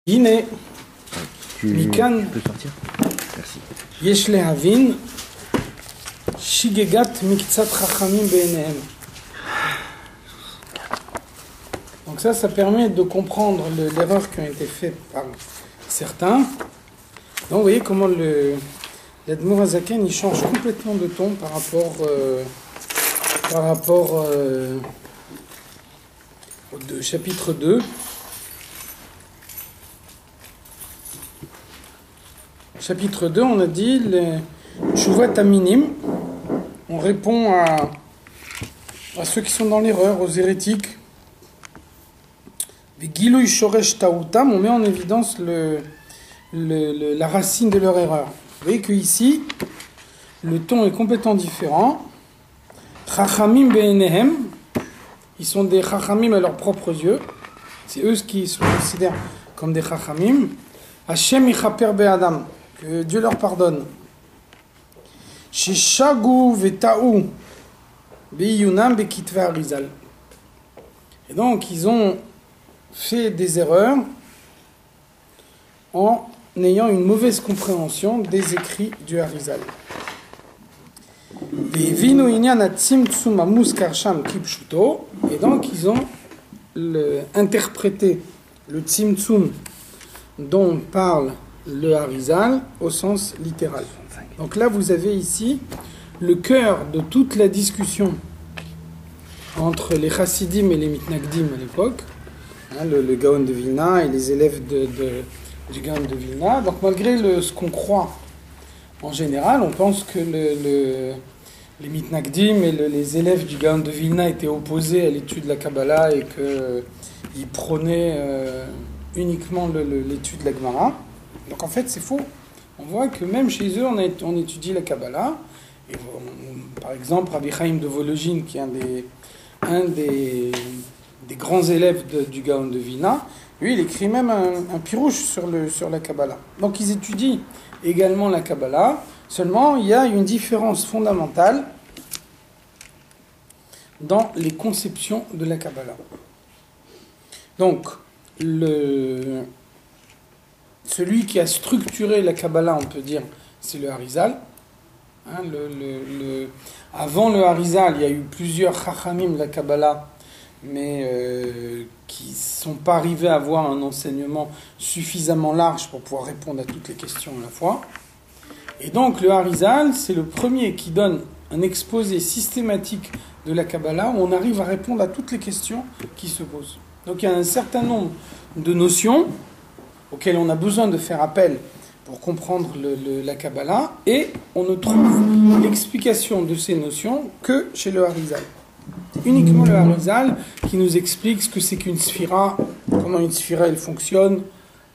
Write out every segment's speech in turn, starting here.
Hine, Tu Mikan, peux sortir? Merci. Yesh lehavin, shigegat miktsat chachamim be'enehem. Donc ça permet de comprendre l'erreur qui a été faite par certains. Donc vous voyez comment l'Admour Hazaken il change complètement de ton par rapport au chapitre 2. Chapitre 2, on a dit les Tshuvat Aminim. On répond à ceux qui sont dans l'erreur, aux hérétiques. Les Gilouy Shoresh Taoutam, on met en évidence la racine de leur erreur. Vous voyez qu'ici, le ton est complètement différent. Chachamim be'enehem, ils sont des chachamim à leurs propres yeux. C'est eux qui se considèrent comme des chachamim. Hashem yichaper be'adam, que Dieu leur pardonne. Shishagu veta'u be'iyunam be'kitve Arizal. Et donc, ils ont fait des erreurs en ayant une mauvaise compréhension des écrits du Arizal. Et donc ils ont interprété le tzimtzum dont parle le Arizal au sens littéral. Donc là vous avez ici le cœur de toute la discussion entre les chassidim et les mitnagdim à l'époque, le Gaon de Vilna et les élèves du Gaon de Vilna. Donc malgré ce qu'on croit en général, on pense que les mitnagdim et les élèves du Gaon de Vilna étaient opposés à l'étude de la Kabbalah et qu'ils prônaient uniquement l'étude de la Gemara. Donc en fait c'est faux. On voit que même chez eux on étudie la Kabbalah. Et par exemple Rabbi Chaim de Volojine, qui est un des grands élèves du Gaon de Vilna, lui il écrit même un pirouche sur la Kabbalah. Donc ils étudient également la Kabbalah, seulement il y a une différence fondamentale dans les conceptions de la Kabbalah. Donc celui qui a structuré la Kabbalah, on peut dire, c'est le Harizal. Avant le Harizal, il y a eu plusieurs Chachamim de la Kabbalah, mais qui ne sont pas arrivés à avoir un enseignement suffisamment large pour pouvoir répondre à toutes les questions à la fois. Et donc le Harizal, c'est le premier qui donne un exposé systématique de la Kabbalah où on arrive à répondre à toutes les questions qui se posent. Donc il y a un certain nombre de notions auxquelles on a besoin de faire appel pour comprendre la Kabbalah, et on ne trouve l'explication de ces notions que chez le Harizal. C'est uniquement le Harizal qui nous explique ce que c'est qu'une sphira, comment une sphira elle fonctionne,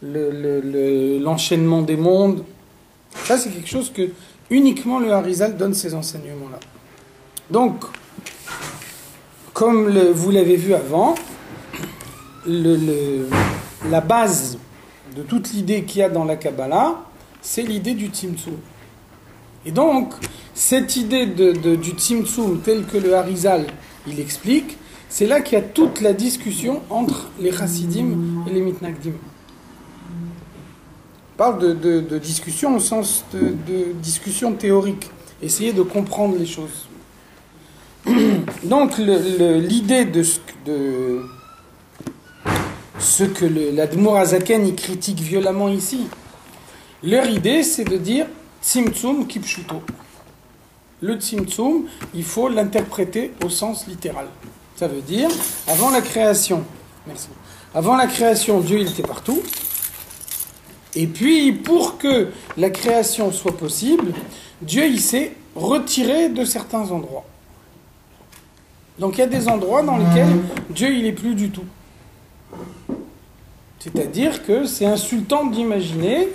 l'enchaînement des mondes. Ça c'est quelque chose que uniquement le Harizal donne ces enseignements-là. Donc, comme vous l'avez vu avant, la base de toute l'idée qu'il y a dans la Kabbalah, c'est l'idée du Tzimtzum. Et donc, cette idée du Tzimtzum, telle que le Harizal il explique, c'est là qu'il y a toute la discussion entre les Chassidim et les Mitnagdim. On parle de discussion au sens de discussion théorique, essayer de comprendre les choses. Donc, l'idée de ce que l'Admour Hazaken il critique violemment ici, leur idée c'est de dire Tzimtzum kipshuto. Le Tzimtzum, il faut l'interpréter au sens littéral. Ça veut dire, avant la création, Dieu il était partout, et puis pour que la création soit possible, Dieu il s'est retiré de certains endroits. Donc il y a des endroits dans lesquels Dieu il n'est plus du tout. C'est-à-dire que c'est insultant d'imaginer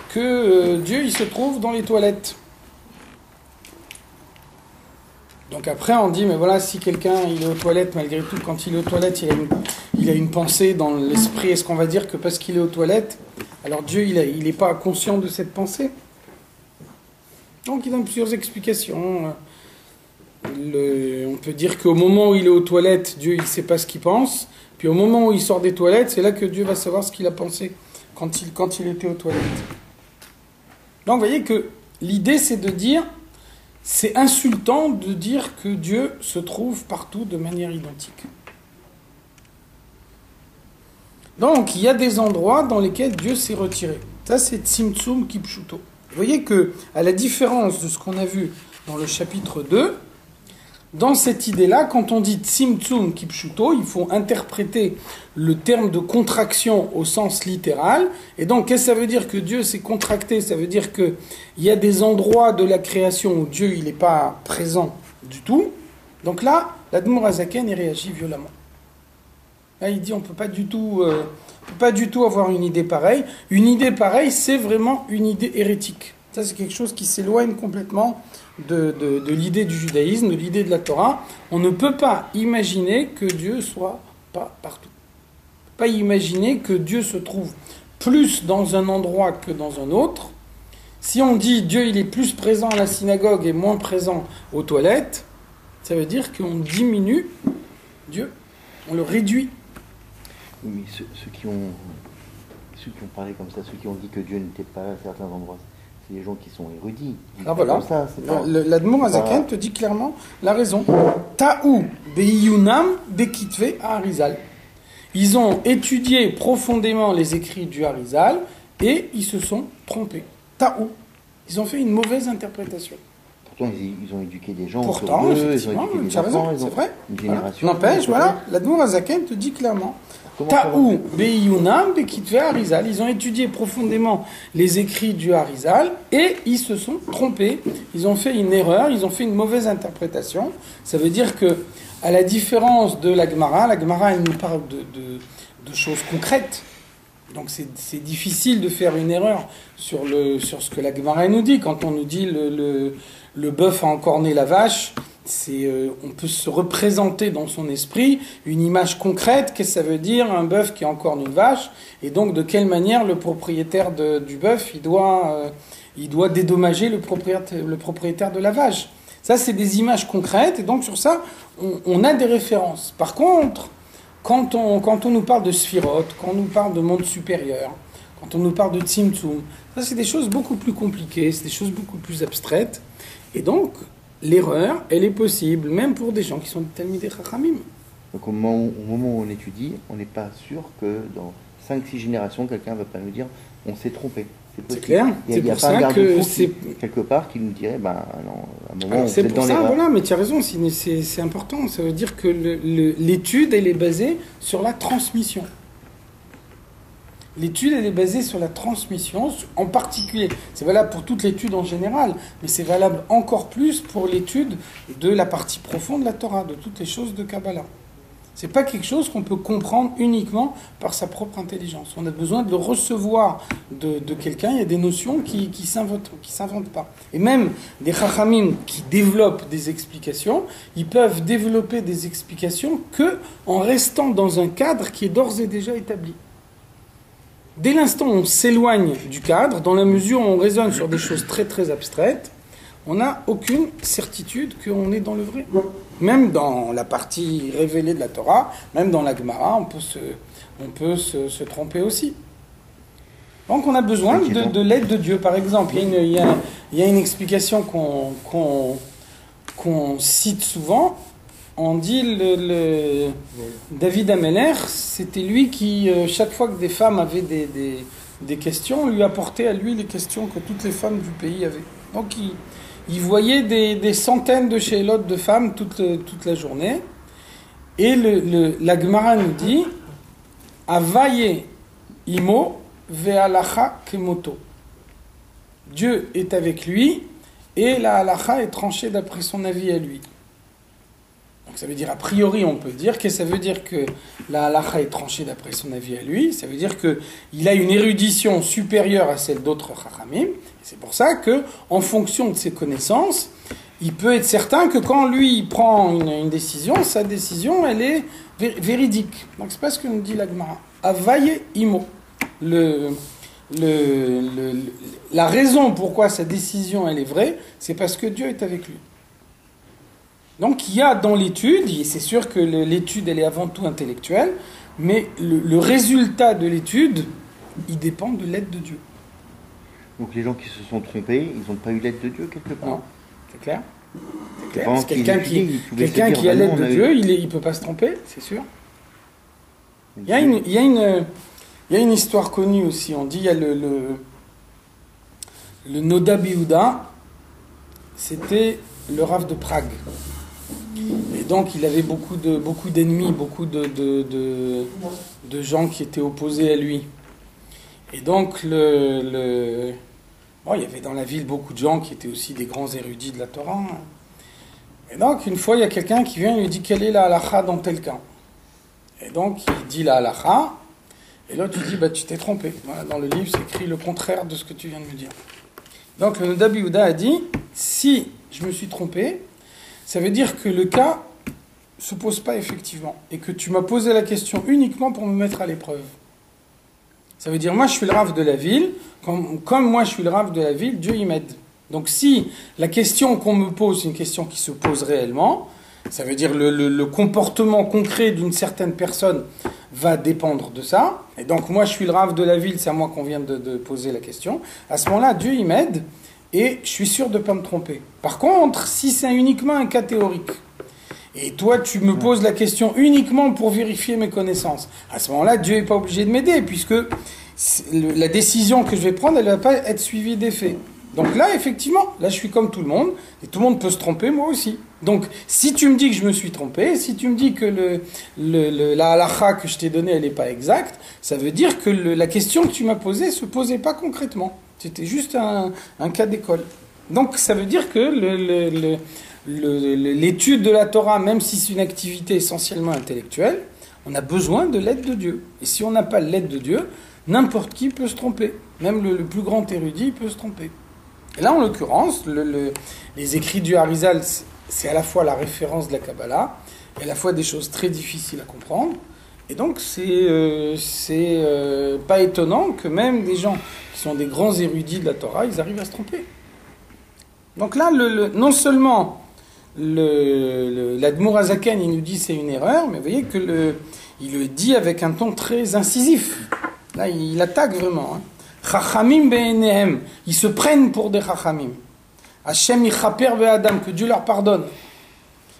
que Dieu il se trouve dans les toilettes. Donc après on dit, mais voilà, si quelqu'un il est aux toilettes, malgré tout, quand il est aux toilettes, il a une pensée dans l'esprit, est-ce qu'on va dire que parce qu'il est aux toilettes, alors Dieu il n'est pas conscient de cette pensée? Donc il donne plusieurs explications. On peut dire qu'au moment où il est aux toilettes, Dieu il ne sait pas ce qu'il pense. Puis au moment où il sort des toilettes, c'est là que Dieu va savoir ce qu'il a pensé. quand il était aux toilettes. Donc vous voyez que l'idée c'est de dire, c'est insultant de dire que Dieu se trouve partout de manière identique. Donc il y a des endroits dans lesquels Dieu s'est retiré. Ça c'est Tzimtzum Kipshuto. Vous voyez que, à la différence de ce qu'on a vu dans le chapitre 2, dans cette idée-là, quand on dit Tzimtzum Kipshuto, il faut interpréter le terme de contraction au sens littéral. Et donc, qu'est-ce que ça veut dire que Dieu s'est contracté? Ça veut dire qu'il y a des endroits de la création où Dieu il n'est pas présent du tout. Donc là, l'Admour Hazaken y réagit violemment. Là, il dit on ne peut pas du tout avoir une idée pareille. Une idée pareille, c'est vraiment une idée hérétique. Ça, c'est quelque chose qui s'éloigne complètement de l'idée du judaïsme, de l'idée de la Torah. On ne peut pas imaginer que Dieu soit pas partout. On ne peut pas imaginer que Dieu se trouve plus dans un endroit que dans un autre. Si on dit Dieu il est plus présent à la synagogue et moins présent aux toilettes, ça veut dire qu'on diminue Dieu, on le réduit. Oui, mais ceux qui ont parlé comme ça, ceux qui ont dit que Dieu n'était pas à certains endroits, c'est des gens qui sont érudits. Ah voilà, l'Admour Hazaken te dit clairement la raison. Ta'ou be'iyunam be'kitve Harizal. Ils ont étudié profondément les écrits du Harizal et ils se sont trompés. Ta'ou. Ils ont fait une mauvaise interprétation. Pourtant, ils ont éduqué des gens. Pourtant, effectivement, tu as raison, c'est vrai. Une génération. N'empêche, voilà, l'Admour Hazaken te dit clairement. Ta'ou be'iyunam be'kitve Harizal. Ils ont étudié profondément les écrits du Harizal et ils se sont trompés. Ils ont fait une erreur, ils ont fait une mauvaise interprétation. Ça veut dire que, à la différence de la Gemara elle nous parle de choses concrètes. Donc c'est difficile de faire une erreur sur ce que la Gemara nous dit. Quand on nous dit le bœuf a encorné la vache, on peut se représenter dans son esprit une image concrète. Qu'est-ce que ça veut dire un bœuf qui encorne une vache? Et donc de quelle manière le propriétaire du bœuf il doit dédommager le propriétaire de la vache. Ça c'est des images concrètes et donc sur ça on a des références. Par contre, quand on nous parle de Sphirot, quand on nous parle de monde supérieur, quand on nous parle de Tzimtzum, ça c'est des choses beaucoup plus compliquées, c'est des choses beaucoup plus abstraites. Et donc, l'erreur, elle est possible, même pour des gens qui sont des Talmidei Chachamim. Donc au moment où on étudie, on n'est pas sûr que dans 5-6 générations, quelqu'un ne va pas nous dire on s'est trompé. C'est clair, c'est pour ça que c'est... quelque part qui nous dirait, non, à un moment, c'est vous êtes pour dans ça, l'erreur. Voilà, mais tu as raison, c'est important. Ça veut dire que l'étude, elle est basée sur la transmission. L'étude, elle est basée sur la transmission, en particulier. C'est valable pour toute l'étude en général, mais c'est valable encore plus pour l'étude de la partie profonde de la Torah, de toutes les choses de Kabbalah. C'est pas quelque chose qu'on peut comprendre uniquement par sa propre intelligence. On a besoin de le recevoir de quelqu'un. Il y a des notions qui s'inventent pas. Et même des chachamim qui développent des explications, ils peuvent développer des explications que en restant dans un cadre qui est d'ores et déjà établi. Dès l'instant où on s'éloigne du cadre, dans la mesure où on raisonne sur des choses très très abstraites, on n'a aucune certitude qu'on est dans le vrai. Même dans la partie révélée de la Torah, même dans la Gemara, on peut se tromper aussi. Donc on a besoin de l'aide de Dieu. Par exemple, il y a une explication qu'on cite souvent. On dit David Ameler, c'était lui qui, chaque fois que des femmes avaient des questions, on lui apportait à lui les questions que toutes les femmes du pays avaient. Donc il voyait des centaines de shélotes de femmes toute la journée. Et la Gemara nous dit Avaye imo ve'alacha kemoto. Dieu est avec lui et la halacha est tranchée d'après son avis à lui. Donc ça veut dire, a priori, on peut dire que ça veut dire que la halacha est tranchée d'après son avis à lui. Ça veut dire qu'il a une érudition supérieure à celle d'autres chachamim. C'est pour ça que, en fonction de ses connaissances, il peut être certain que quand lui il prend une décision, sa décision, elle est véridique. Donc c'est pas ce que nous dit la Gemara. Avaye imo. La raison pourquoi sa décision elle est vraie, c'est parce que Dieu est avec lui. Donc il y a dans l'étude, et c'est sûr que l'étude elle est avant tout intellectuelle, mais le résultat de l'étude, il dépend de l'aide de Dieu. Donc les gens qui se sont trompés, ils n'ont pas eu l'aide de Dieu quelque part. Non, c'est clair. C'est clair. Pendant Quelqu'un qui a l'aide de Dieu, il ne peut pas se tromper, c'est sûr. Il y a une histoire connue aussi. On dit il y a le Noda Biyuda, c'était le Rav de Prague. Et donc il avait beaucoup d'ennemis, beaucoup de gens qui étaient opposés à lui. Et donc il y avait dans la ville beaucoup de gens qui étaient aussi des grands érudits de la Torah. Et donc une fois il y a quelqu'un qui vient et lui dit quelle est la halakha dans tel cas. Et donc il dit la halakha, et l'autre il dit tu t'es trompé. Voilà, dans le livre c'est écrit le contraire de ce que tu viens de me dire. Donc le Noda Biyuda a dit si je me suis trompé, ça veut dire que le cas se pose pas effectivement et que tu m'as posé la question uniquement pour me mettre à l'épreuve. Ça veut dire moi je suis le Rav de la ville, comme moi je suis le Rav de la ville, Dieu y m'aide. Donc si la question qu'on me pose c'est une question qui se pose réellement, ça veut dire le comportement concret d'une certaine personne va dépendre de ça. Et donc moi je suis le Rav de la ville, c'est à moi qu'on vient de poser la question. À ce moment-là, Dieu y m'aide et je suis sûr de ne pas me tromper. Par contre, si c'est uniquement un cas théorique, et toi tu me poses la question uniquement pour vérifier mes connaissances, à ce moment-là, Dieu n'est pas obligé de m'aider, puisque la décision que je vais prendre, elle ne va pas être suivie des faits. Donc là, effectivement, là je suis comme tout le monde, et tout le monde peut se tromper, moi aussi. Donc, si tu me dis que je me suis trompé, si tu me dis que la halakha que je t'ai donnée, elle n'est pas exacte, ça veut dire que la question que tu m'as posée ne se posait pas concrètement. C'était juste un cas d'école. Donc, ça veut dire que l'étude de la Torah, même si c'est une activité essentiellement intellectuelle, on a besoin de l'aide de Dieu. Et si on n'a pas l'aide de Dieu, n'importe qui peut se tromper. Même le plus grand érudit peut se tromper. Et là, en l'occurrence, les écrits du Harizal, c'est à la fois la référence de la Kabbalah, et à la fois des choses très difficiles à comprendre. Et donc, c'est pas étonnant que même des gens qui sont des grands érudits de la Torah, ils arrivent à se tromper. Donc là, non seulement l'Admour Azaken, il nous dit c'est une erreur, mais vous voyez que il le dit avec un ton très incisif. Là, il attaque vraiment. Hein. Chachamim be'enehem, ils se prennent pour des chachamim. Hashem yichaper ve'adam, que Dieu leur pardonne.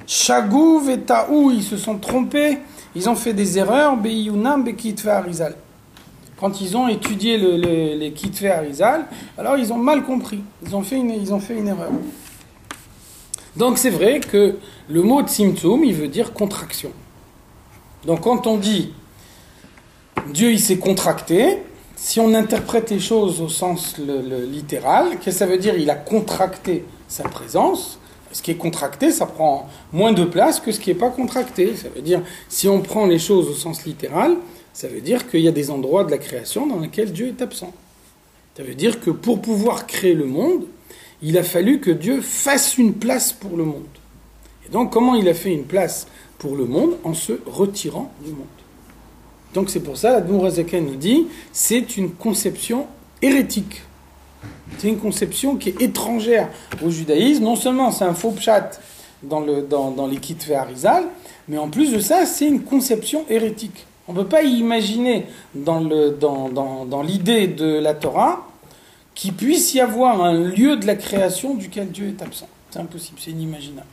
Shagou ve'ta'ou, ils se sont trompés, ils ont fait des erreurs, be'iyunam be'kitve Harizal. Quand ils ont étudié les kitve Harizal, alors ils ont mal compris, ils ont fait une erreur. Donc c'est vrai que le mot tzimtzum, il veut dire contraction. Donc quand on dit Dieu il s'est contracté, si on interprète les choses au sens littéral, qu'est-ce que ça veut dire? Il a contracté sa présence. Ce qui est contracté, ça prend moins de place que ce qui n'est pas contracté. Ça veut dire, si on prend les choses au sens littéral, ça veut dire qu'il y a des endroits de la création dans lesquels Dieu est absent. Ça veut dire que pour pouvoir créer le monde, il a fallu que Dieu fasse une place pour le monde. Et donc, comment il a fait une place pour le monde? En se retirant du monde. Donc c'est pour ça, l'Admour Azaken nous dit, c'est une conception hérétique. C'est une conception qui est étrangère au judaïsme. Non seulement c'est un faux pshat dans les kitve Harizal, mais en plus de ça, c'est une conception hérétique. On ne peut pas imaginer dans l'idée de la Torah qu'il puisse y avoir un lieu de la création duquel Dieu est absent. C'est impossible, c'est inimaginable.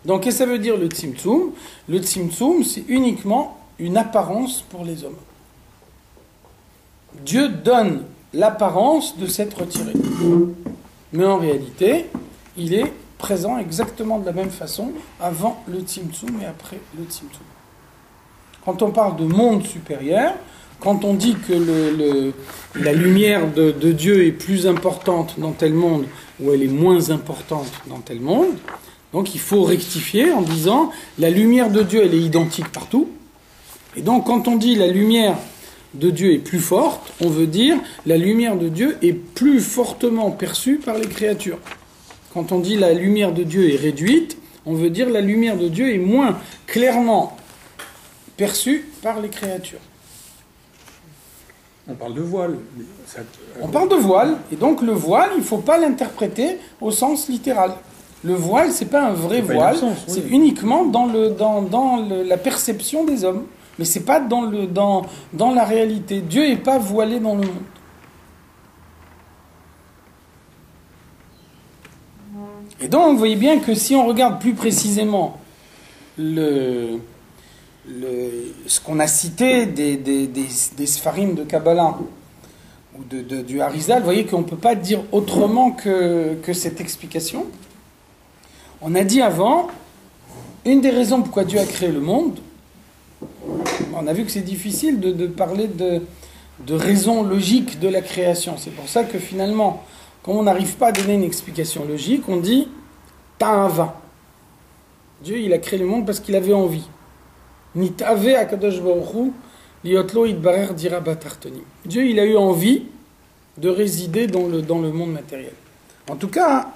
Donc qu'est-ce que ça veut dire le tzimtzum? Le tzimtzum, c'est uniquement une apparence pour les hommes. Dieu donne l'apparence de s'être retiré. Mais en réalité, il est présent exactement de la même façon avant le tzimtzum et après le tzimtzum. Quand on parle de monde supérieur, quand on dit que la lumière de Dieu est plus importante dans tel monde ou elle est moins importante dans tel monde, donc il faut rectifier en disant la lumière de Dieu elle est identique partout. Et donc, quand on dit la lumière de Dieu est plus forte, on veut dire la lumière de Dieu est plus fortement perçue par les créatures. Quand on dit la lumière de Dieu est réduite, on veut dire la lumière de Dieu est moins clairement perçue par les créatures. On parle de voile. On parle de voile, et donc le voile, il ne faut pas l'interpréter au sens littéral. Le voile, ce n'est pas un vrai voile, c'est uniquement dans la perception des hommes. Mais c'est pas dans la réalité. Dieu n'est pas voilé dans le monde. Et donc, vous voyez bien que si on regarde plus précisément ce qu'on a cité des Sfarim de Kabbalah ou du Harizal, vous voyez qu'on ne peut pas dire autrement que cette explication. On a dit avant, une des raisons pourquoi Dieu a créé le monde, on a vu que c'est difficile de parler de raison logique de la création. C'est pour ça que finalement, quand on n'arrive pas à donner une explication logique, on dit Ta'ava. Dieu, il a créé le monde parce qu'il avait envie. Nit'ave akadosh baruch hu liotlo itbarer dira batartoni. Dieu, il a eu envie de résider dans le monde matériel. En tout cas,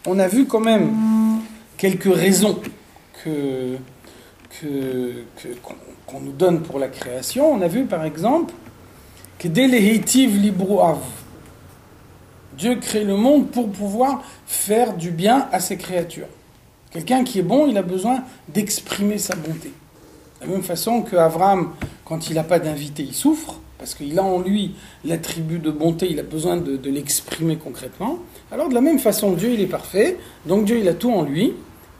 on a vu quand même quelques raisons qu'on nous donne pour la création. On a vu par exemple que dès les heitiv libruav, Dieu crée le monde pour pouvoir faire du bien à ses créatures. Quelqu'un qui est bon, il a besoin d'exprimer sa bonté. De la même façon qu'Abraham, quand il n'a pas d'invité, il souffre, parce qu'il a en lui l'attribut de bonté, il a besoin de l'exprimer concrètement. Alors de la même façon, Dieu il est parfait, donc Dieu il a tout en lui,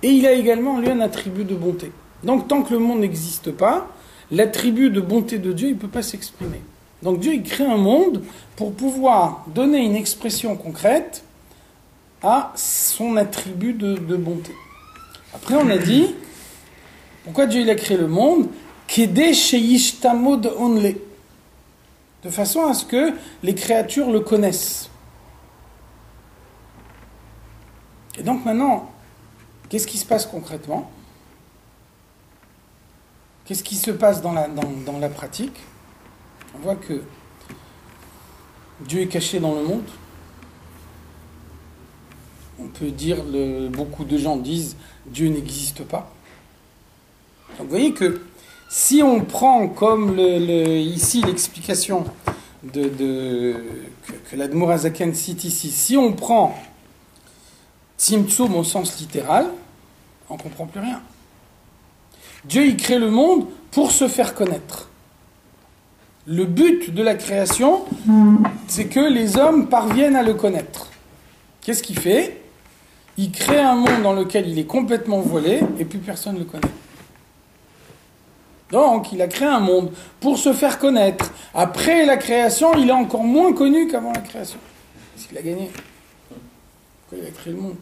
et il a également en lui un attribut de bonté. Donc tant que le monde n'existe pas, l'attribut de bonté de Dieu il ne peut pas s'exprimer. Donc Dieu il crée un monde pour pouvoir donner une expression concrète à son attribut de bonté. Après on a dit, pourquoi Dieu il a créé le monde ? Kede sheyishtamod onle, de façon à ce que les créatures le connaissent. Et donc maintenant, qu'est-ce qui se passe concrètement ? Qu'est-ce qui se passe dans la pratique ? On voit que Dieu est caché dans le monde. On peut dire, beaucoup de gens disent, Dieu n'existe pas. Donc vous voyez que si on prend comme ici l'explication que l'Admour HaZaken cite ici, si on prend Tzimtzum au sens littéral, on ne comprend plus rien. Dieu il crée le monde pour se faire connaître. Le but de la création, c'est que les hommes parviennent à le connaître. Qu'est-ce qu'il fait ? Il crée un monde dans lequel il est complètement voilé et plus personne ne le connaît. Donc, il a créé un monde pour se faire connaître. Après la création, il est encore moins connu qu'avant la création. Parce qu'il a gagné. Pourquoi il a créé le monde ?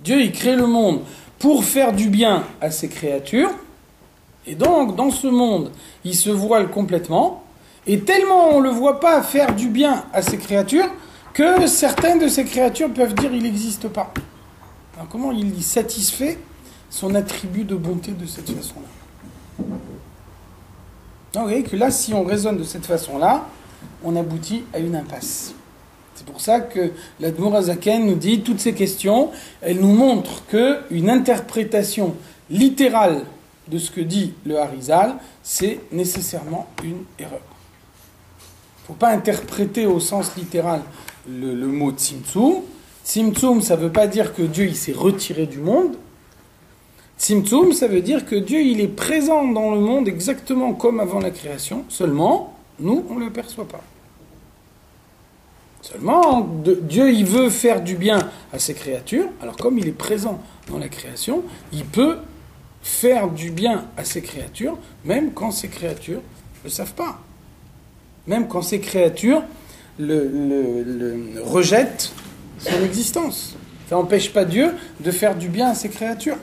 Dieu, il crée le monde pour faire du bien à ses créatures. Et donc, dans ce monde, il se voile complètement. Et tellement on ne le voit pas faire du bien à ses créatures, que certaines de ces créatures peuvent dire qu'il n'existe pas. Alors comment il y satisfait son attribut de bonté de cette façon-là ? Donc vous voyez que là, si on raisonne de cette façon-là, on aboutit à une impasse. C'est pour ça que l'Admour HaZaken nous dit, toutes ces questions, elles nous montrent qu'une interprétation littérale de ce que dit le Harizal, c'est nécessairement une erreur. Il ne faut pas interpréter au sens littéral le mot Tzimtzum. Tzimtzum, ça ne veut pas dire que Dieu il s'est retiré du monde. Tzimtzum, ça veut dire que Dieu il est présent dans le monde exactement comme avant la création, seulement, nous, on ne le perçoit pas. Seulement, Dieu il veut faire du bien à ses créatures, alors comme il est présent dans la création, il peut faire du bien à ses créatures, même quand ces créatures ne le savent pas. Même quand ces créatures le rejettent son existence. Ça n'empêche pas Dieu de faire du bien à ses créatures.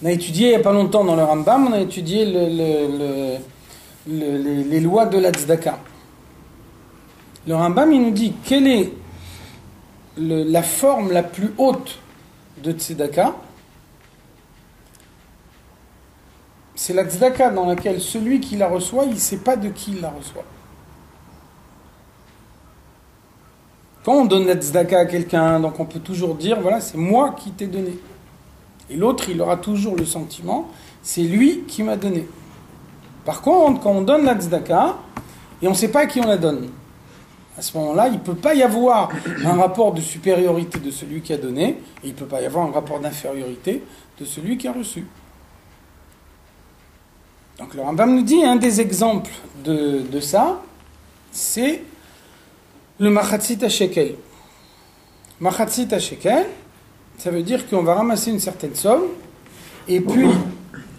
On a étudié il n'y a pas longtemps dans le Rambam, on a étudié les lois de la tzedaka. Le Rambam, il nous dit quelle est la forme la plus haute de tzedaka. C'est la tzedaka dans laquelle celui qui la reçoit, il ne sait pas de qui il la reçoit. Quand on donne la tzedaka à quelqu'un, donc on peut toujours dire, voilà, c'est moi qui t'ai donné. Et l'autre, il aura toujours le sentiment, c'est lui qui m'a donné. Par contre, quand on donne la tzedaka, et on ne sait pas à qui on la donne, À ce moment-là, il ne peut pas y avoir un rapport de supériorité de celui qui a donné, et il ne peut pas y avoir un rapport d'infériorité de celui qui a reçu. Donc le Rambam nous dit, un des exemples de ça, c'est le Machatzit HaShekel. Machatzit HaShekel, ça veut dire qu'on va ramasser une certaine somme, et puis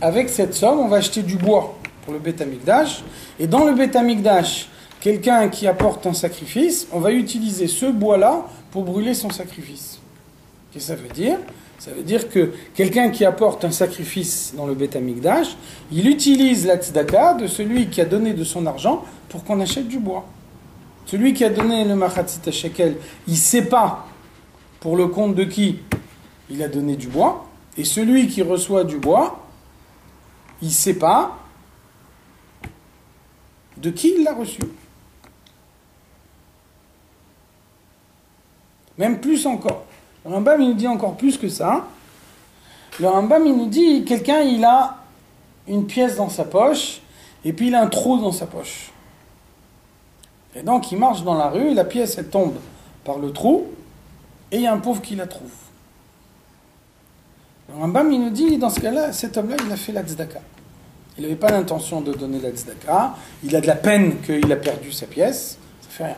avec cette somme, on va acheter du bois pour le Beth Amikdash, et dans le Beth Amikdash, quelqu'un qui apporte un sacrifice, on va utiliser ce bois-là pour brûler son sacrifice. Qu'est-ce que ça veut dire ? Ça veut dire que quelqu'un qui apporte un sacrifice dans le Beth Amikdash, il utilise la tzedaka de celui qui a donné de son argent pour qu'on achète du bois. Celui qui a donné le Machatzit HaShekel, il ne sait pas pour le compte de qui il a donné du bois, et celui qui reçoit du bois, il ne sait pas de qui il l'a reçu. Même plus encore. Le Rambam, il nous dit encore plus que ça. Le Rambam, il nous dit, quelqu'un, il a une pièce dans sa poche, et puis il a un trou dans sa poche. Et donc, il marche dans la rue, et la pièce, elle tombe par le trou, et il y a un pauvre qui la trouve. Le Rambam, il nous dit, dans ce cas-là, cet homme-là, il a fait la tzedaka. Il n'avait pas l'intention de donner la tzedaka, il a de la peine qu'il a perdu sa pièce, ça fait rien.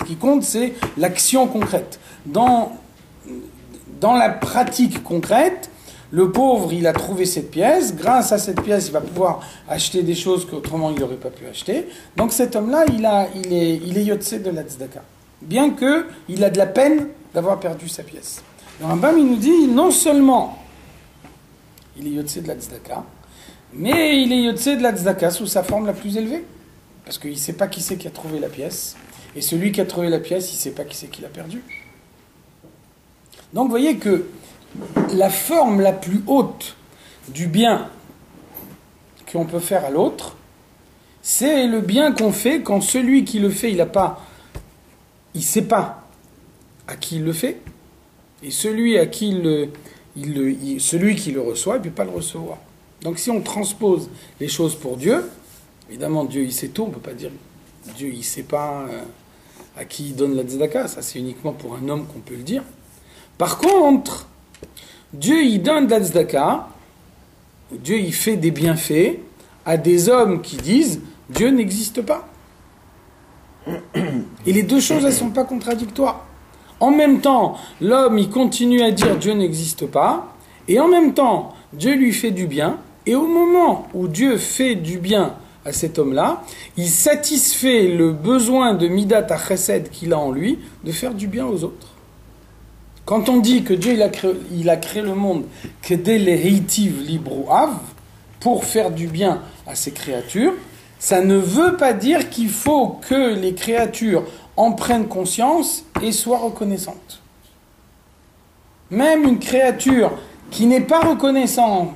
Ce qui compte, c'est l'action concrète. Dans la pratique concrète, le pauvre, il a trouvé cette pièce. Grâce à cette pièce, il va pouvoir acheter des choses qu'autrement il n'aurait pas pu acheter. Donc cet homme-là, il est yotse de la tzedaka. Bien qu'il a de la peine d'avoir perdu sa pièce. Le Rambam, il nous dit, non seulement il est yotse de la tzedaka, mais il est yotse de la tzedaka sous sa forme la plus élevée. Parce qu'il ne sait pas qui c'est qui a trouvé la pièce. Et celui qui a trouvé la pièce, il ne sait pas qui c'est qui l'a perdue. Donc vous voyez que la forme la plus haute du bien qu'on peut faire à l'autre, c'est le bien qu'on fait quand celui qui le fait, il ne sait pas à qui il le fait, et celui à qui celui qui le reçoit, il ne peut pas le recevoir. Donc si on transpose les choses pour Dieu, évidemment Dieu il sait tout, on ne peut pas dire Dieu il ne sait pas à qui il donne la tzedaka, ça c'est uniquement pour un homme qu'on peut le dire. Par contre, Dieu il donne de la tzedaka, Dieu il fait des bienfaits à des hommes qui disent Dieu n'existe pas. Et les deux choses elles ne sont pas contradictoires. En même temps, l'homme il continue à dire Dieu n'existe pas, et en même temps, Dieu lui fait du bien, et au moment où Dieu fait du bien à cet homme-là, il satisfait le besoin de Midat HaChesed qu'il a en lui de faire du bien aux autres. Quand on dit que Dieu il a créé le monde Kedei Lehitiv Libruav, pour faire du bien à ses créatures, ça ne veut pas dire qu'il faut que les créatures en prennent conscience et soient reconnaissantes. Même une créature qui n'est pas reconnaissante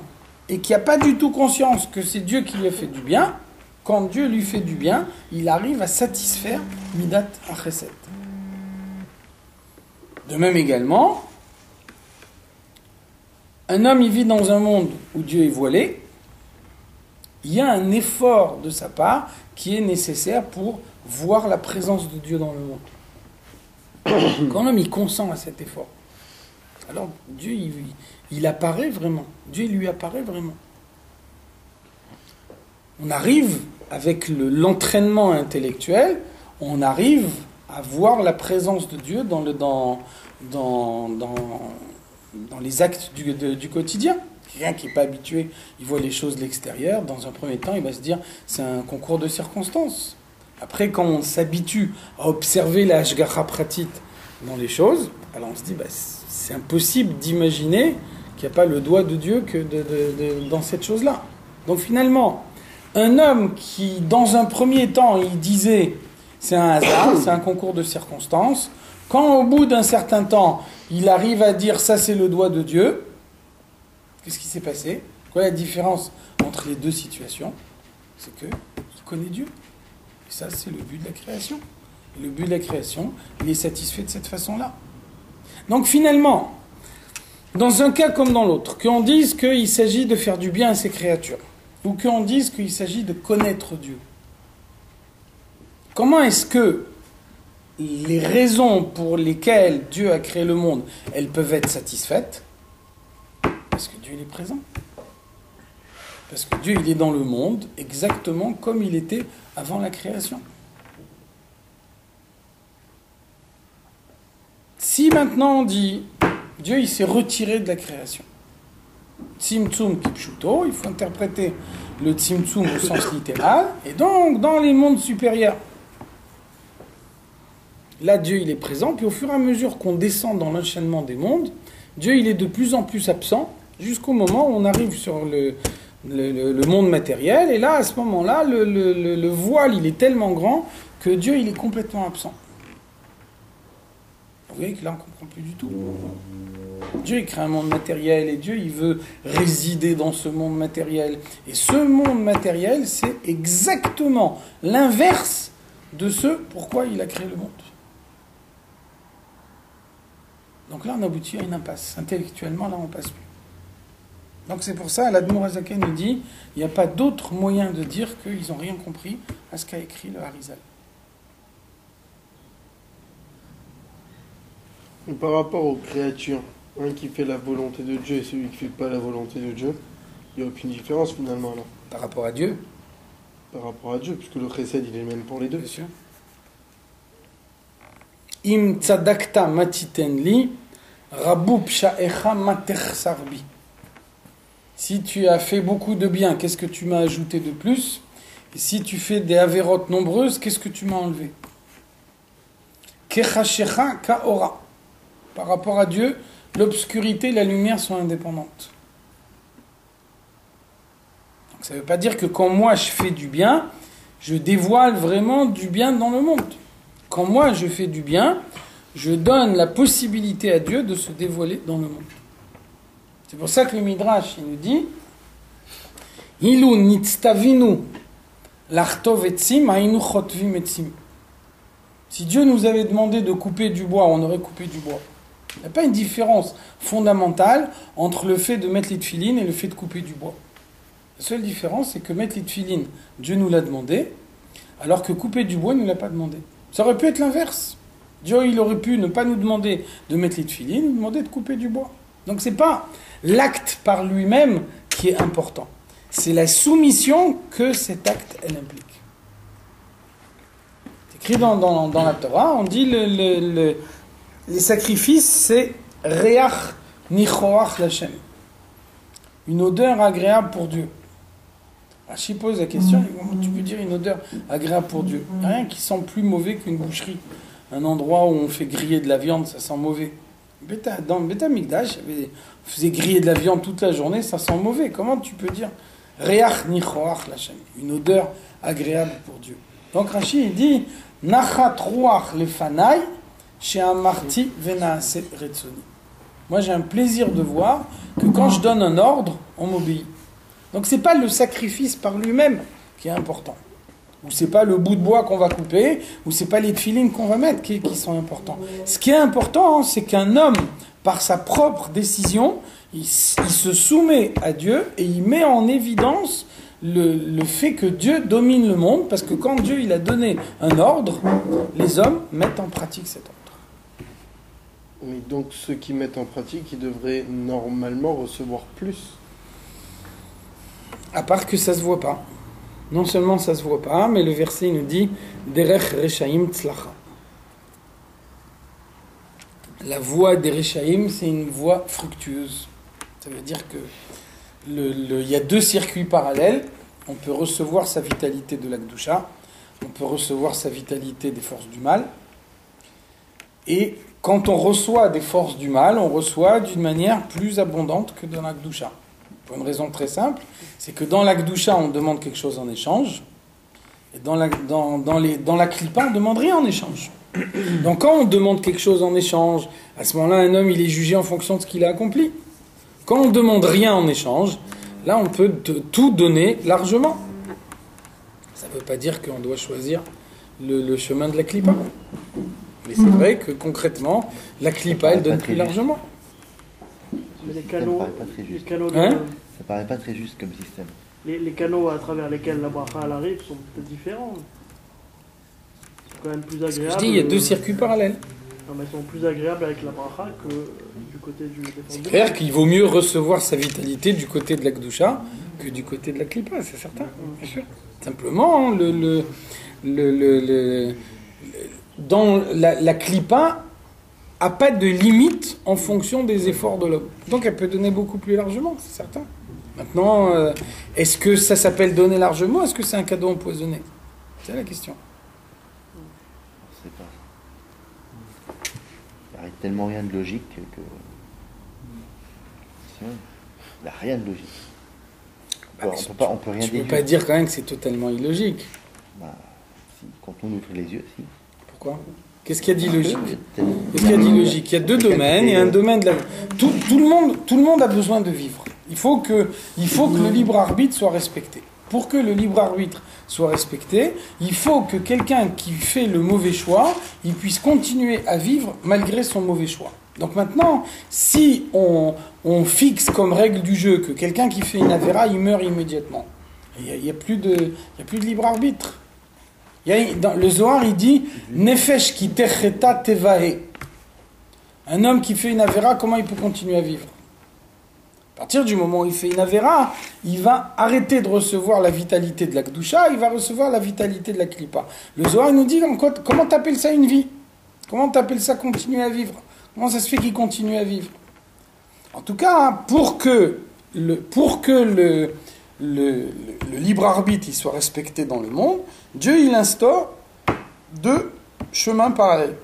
et qui n'a pas du tout conscience que c'est Dieu qui lui a fait du bien, quand Dieu lui fait du bien, il arrive à satisfaire Midat HaChesed. De même également, un homme il vit dans un monde où Dieu est voilé, il y a un effort de sa part qui est nécessaire pour voir la présence de Dieu dans le monde. Quand l'homme il consent à cet effort, alors Dieu il apparaît vraiment. Dieu lui apparaît vraiment. On arrive, avec l'entraînement intellectuel, on arrive à voir la présence de Dieu dans les actes du quotidien. Quelqu'un qui n'est pas habitué, il voit les choses de l'extérieur, dans un premier temps, il va se dire c'est un concours de circonstances. Après, quand on s'habitue à observer la Hashgacha Pratit dans les choses, alors on se dit c'est impossible d'imaginer qu'il n'y a pas le doigt de Dieu dans cette chose-là. Donc finalement, un homme qui, dans un premier temps, il disait c'est un hasard, c'est un concours de circonstances, quand au bout d'un certain temps, il arrive à dire ça c'est le doigt de Dieu, qu'est-ce qui s'est passé? Quelle est la différence entre les deux situations? C'est qu'il connaît Dieu. Et ça, c'est le but de la création. Et le but de la création, il est satisfait de cette façon-là. Donc finalement, dans un cas comme dans l'autre, qu'on dise qu'il s'agit de faire du bien à ses créatures, ou qu'on dise qu'il s'agit de connaître Dieu, comment est-ce que les raisons pour lesquelles Dieu a créé le monde, elles peuvent être satisfaites, parce que Dieu il est présent. Parce que Dieu il est dans le monde exactement comme il était avant la création. Si maintenant on dit Dieu il s'est retiré de la création, Tzimtzum Kipshuto, il faut interpréter le Tzimtzum au sens littéral, et donc dans les mondes supérieurs, là Dieu il est présent, puis au fur et à mesure qu'on descend dans l'enchaînement des mondes, Dieu il est de plus en plus absent, jusqu'au moment où on arrive sur le monde matériel, et là à ce moment-là, le voile il est tellement grand que Dieu il est complètement absent. Vous voyez que là on ne comprend plus du tout. Dieu il crée un monde matériel et Dieu il veut résider dans ce monde matériel. Et ce monde matériel c'est exactement l'inverse de ce pourquoi il a créé le monde. Donc là on aboutit à une impasse. Intellectuellement là on passe plus. Donc c'est pour ça l'Admour HaZaken nous dit il n'y a pas d'autre moyen de dire qu'ils n'ont rien compris à ce qu'a écrit le Harizal. Par rapport aux créatures, un qui fait la volonté de Dieu et celui qui ne fait pas la volonté de Dieu, il n'y a aucune différence finalement là. Par rapport à Dieu? Par rapport à Dieu, puisque le chesed il est le même pour les deux. Bien sûr. Im tzadakta matiten li, rabu psha'echa matech sarbi. Si tu as fait beaucoup de bien, qu'est-ce que tu m'as ajouté de plus? Et si tu fais des avérotes nombreuses, qu'est-ce que tu m'as enlevé? Kechashecha ka'ora. Par rapport à Dieu, l'obscurité et la lumière sont indépendantes. Donc ça ne veut pas dire que quand moi je fais du bien, je dévoile vraiment du bien dans le monde. Quand moi je fais du bien, je donne la possibilité à Dieu de se dévoiler dans le monde. C'est pour ça que le Midrash il nous dit Ilu nitztavinu l'artov etzim hainu chotvim etzim. Si Dieu nous avait demandé de couper du bois, on aurait coupé du bois. Il n'y a pas une différence fondamentale entre le fait de mettre les tefilines et le fait de couper du bois. La seule différence, c'est que mettre les tefilines, Dieu nous l'a demandé, alors que couper du bois, il ne nous l'a pas demandé. Ça aurait pu être l'inverse. Dieu, il aurait pu ne pas nous demander de mettre les tefilines, nous demander de couper du bois. Donc ce n'est pas l'acte par lui-même qui est important. C'est la soumission que cet acte, elle implique. C'est écrit dans la Torah, on dit les sacrifices, c'est Reach Nichoach Lachem. Une odeur agréable pour Dieu. Rashi pose la question, comment tu peux dire une odeur agréable pour Dieu? Rien qui sent plus mauvais qu'une boucherie. Un endroit où on fait griller de la viande, ça sent mauvais. Dans le Beth Amikdash, on faisait griller de la viande toute la journée, ça sent mauvais. Comment tu peux dire Reach Nichoach Lachem? Une odeur agréable pour Dieu. Donc Rashi il dit Nachat Ruach Lefanai chez un marti venaase retsoni. Moi j'ai un plaisir de voir que quand je donne un ordre, on m'obéit. Donc c'est pas le sacrifice par lui-même qui est important. Ou c'est pas le bout de bois qu'on va couper, ou c'est pas les tefilines qu'on va mettre qui sont importants. Ce qui est important, c'est qu'un homme, par sa propre décision, il se soumet à Dieu et il met en évidence le fait que Dieu domine le monde, parce que quand Dieu il a donné un ordre, les hommes mettent en pratique cet ordre. Mais donc ceux qui mettent en pratique, ils devraient normalement recevoir plus. À part que ça se voit pas. Non seulement ça se voit pas, mais le verset il nous dit Derech Rechaim Tzlacha. La voie des Rechaim, c'est une voie fructueuse. Ça veut dire que il y a deux circuits parallèles. On peut recevoir sa vitalité de l'Akdoucha, on peut recevoir sa vitalité des forces du mal. Et quand on reçoit des forces du mal, on reçoit d'une manière plus abondante que dans l'Akdoucha. Pour une raison très simple, c'est que dans l'Akdoucha, on demande quelque chose en échange, et dans la Klippa, on ne demande rien en échange. Donc quand on demande quelque chose en échange, à ce moment-là, un homme il est jugé en fonction de ce qu'il a accompli. Quand on ne demande rien en échange, là on peut tout donner largement. Ça ne veut pas dire qu'on doit choisir le chemin de la Klippa. Mais c'est vrai que concrètement, la Klippa elle donne plus largement. Mais les canaux, Ça paraît pas très juste comme système. Les canaux à travers lesquels la bracha elle arrive sont peut-être différents. quand même plus Je agréables. dis, il y a deux circuits parallèles. Non, mais elles sont plus agréables avec la bracha que du côté du défendu. C'est clair qu'il vaut mieux recevoir sa vitalité du côté de la Gdusha que du côté de la Klippa, c'est certain, bien sûr. Simplement, dans la Klippa n'a pas de limite en fonction des efforts de l'homme. Donc elle peut donner beaucoup plus largement, c'est certain. Maintenant, est-ce que ça s'appelle donner largement? Est-ce que c'est un cadeau empoisonné? C'est la question. Je sais pas. Il n'y a tellement rien de logique que... Il n'y a rien de logique. On peut rien Je ne déduire. peux pas dire quand même que c'est totalement illogique. Bah, si, quand on ouvre les yeux, si. Pourquoi? Qu'est-ce qu'il y a d'illogique? Tellement- Qu'est-ce qu'il y a d'illogique? Il y a deux domaines. Il y a un domaine de la... tout le monde a besoin de vivre. Il faut que le libre arbitre soit respecté. Pour que le libre arbitre soit respecté, il faut que quelqu'un qui fait le mauvais choix, il puisse continuer à vivre malgré son mauvais choix. Donc maintenant, si on fixe comme règle du jeu que quelqu'un qui fait une avéra, il meurt immédiatement, il n'y a plus de libre arbitre. Dans le Zohar, il dit « Nefesh ki techeta tevahe ». Un homme qui fait une avéra, comment il peut continuer à vivre? À partir du moment où il fait une avéra, il va arrêter de recevoir la vitalité de la Kedusha, il va recevoir la vitalité de la Klippa. Le Zohar nous dit comment t'appelles ça une vie? Comment t'appelles ça continuer à vivre? Comment ça se fait qu'il continue à vivre? En tout cas, pour que le libre arbitre il soit respecté dans le monde, Dieu il instaure deux chemins parallèles.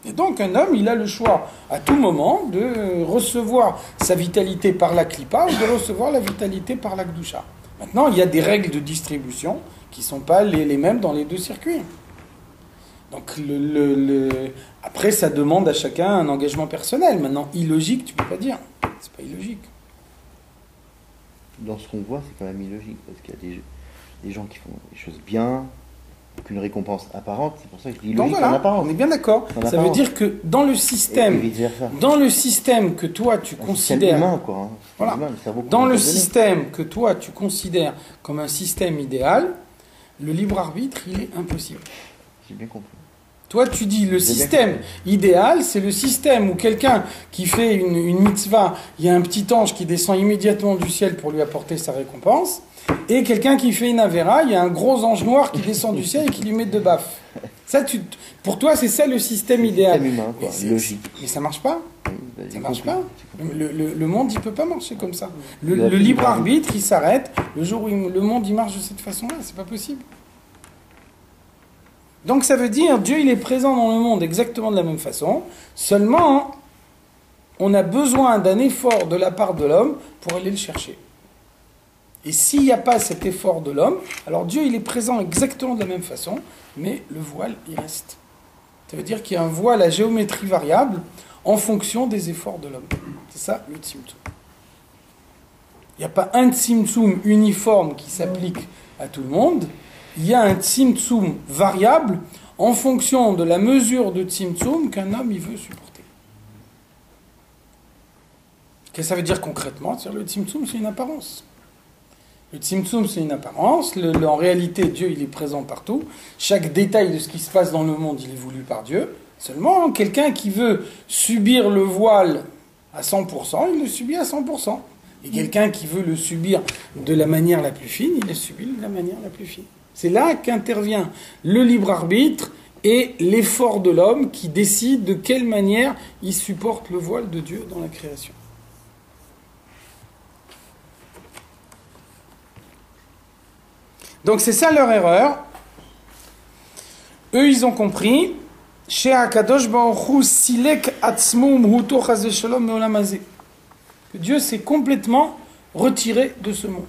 Et donc un homme, il a le choix à tout moment de recevoir sa vitalité par la Klippa ou de recevoir la vitalité par la Kedusha. Maintenant, il y a des règles de distribution qui ne sont pas les mêmes dans les deux circuits. Donc après, ça demande à chacun un engagement personnel. Maintenant, illogique, tu ne peux pas dire. C'est pas illogique. Dans ce qu'on voit, c'est quand même illogique, parce qu'il y a des gens qui font des choses bien, aucune récompense apparente, c'est pour ça que je dis Donc illogique voilà, en apparence. on est bien d'accord. En Ça veut apparence. dire que dans le Et système vice-versa. que toi tu Un système considères, humain, quoi. Hein. Voilà. Humain, le cerveau qu'on dans nous le a donné. système que toi tu considères comme un système idéal, le libre arbitre il est impossible. J'ai bien compris. Toi, tu dis le J'ai bien système compris. idéal, c'est le système où quelqu'un qui fait une mitzvah, il y a un petit ange qui descend immédiatement du ciel pour lui apporter sa récompense, et quelqu'un qui fait une avéra, il y a un gros ange noir qui descend du ciel et qui lui met deux baffes. Ça, pour toi, c'est ça le système idéal. Système humain, quoi. Logique. Mais ça marche pas. Oui, bah, j'ai Ça marche compris. pas. J'ai compris. Le monde, il peut pas marcher comme ça. Il y a Le plus libre de- arbitre, il s'arrête le jour où le monde, il marche de cette façon-là. C'est pas possible. Donc ça veut dire, Dieu, il est présent dans le monde exactement de la même façon. Seulement, on a besoin d'un effort de la part de l'homme pour aller le chercher. Et s'il n'y a pas cet effort de l'homme, alors Dieu, il est présent exactement de la même façon, mais le voile, il reste. Ça veut dire qu'il y a un voile à géométrie variable en fonction des efforts de l'homme. C'est ça, le tzimtzum. Il n'y a pas un tzimtzum uniforme qui s'applique à tout le monde. Il y a un tzimtzum variable en fonction de la mesure de tzimtzum qu'un homme il veut supporter. Qu'est-ce que ça veut dire concrètement? C'est-à-dire, le tzimtzum, c'est une apparence. Le tzimtzum, c'est une apparence. En réalité, Dieu, il est présent partout. Chaque détail de ce qui se passe dans le monde, il est voulu par Dieu. Seulement, quelqu'un qui veut subir le voile à 100%, il le subit à 100%. Et quelqu'un qui veut le subir de la manière la plus fine, il le subit de la manière la plus fine. C'est là qu'intervient le libre arbitre et l'effort de l'homme qui décide de quelle manière il supporte le voile de Dieu dans la création. Donc c'est ça leur erreur. Eux, ils ont compris. Chez Akadosh Baruch Hu silek atzmu mhuto chas v'shalom me'olam hazeh. Que Dieu s'est complètement retiré de ce monde.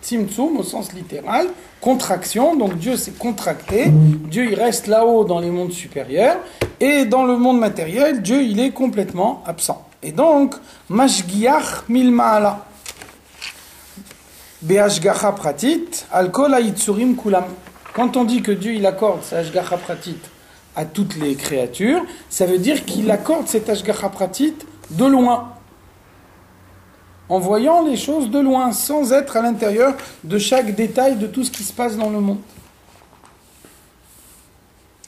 Tzimtzum au sens littéral, contraction, donc Dieu s'est contracté, Dieu il reste là-haut dans les mondes supérieurs, et dans le monde matériel, Dieu il est complètement absent. Et donc, mashgiach milma'ala, be'ashgacha pratit, al kol ha'yitzurim kulam. Quand on dit que Dieu il accorde sa ashgacha pratit à toutes les créatures, ça veut dire qu'il accorde cette ashgacha pratit de loin, en voyant les choses de loin, sans être à l'intérieur de chaque détail de tout ce qui se passe dans le monde.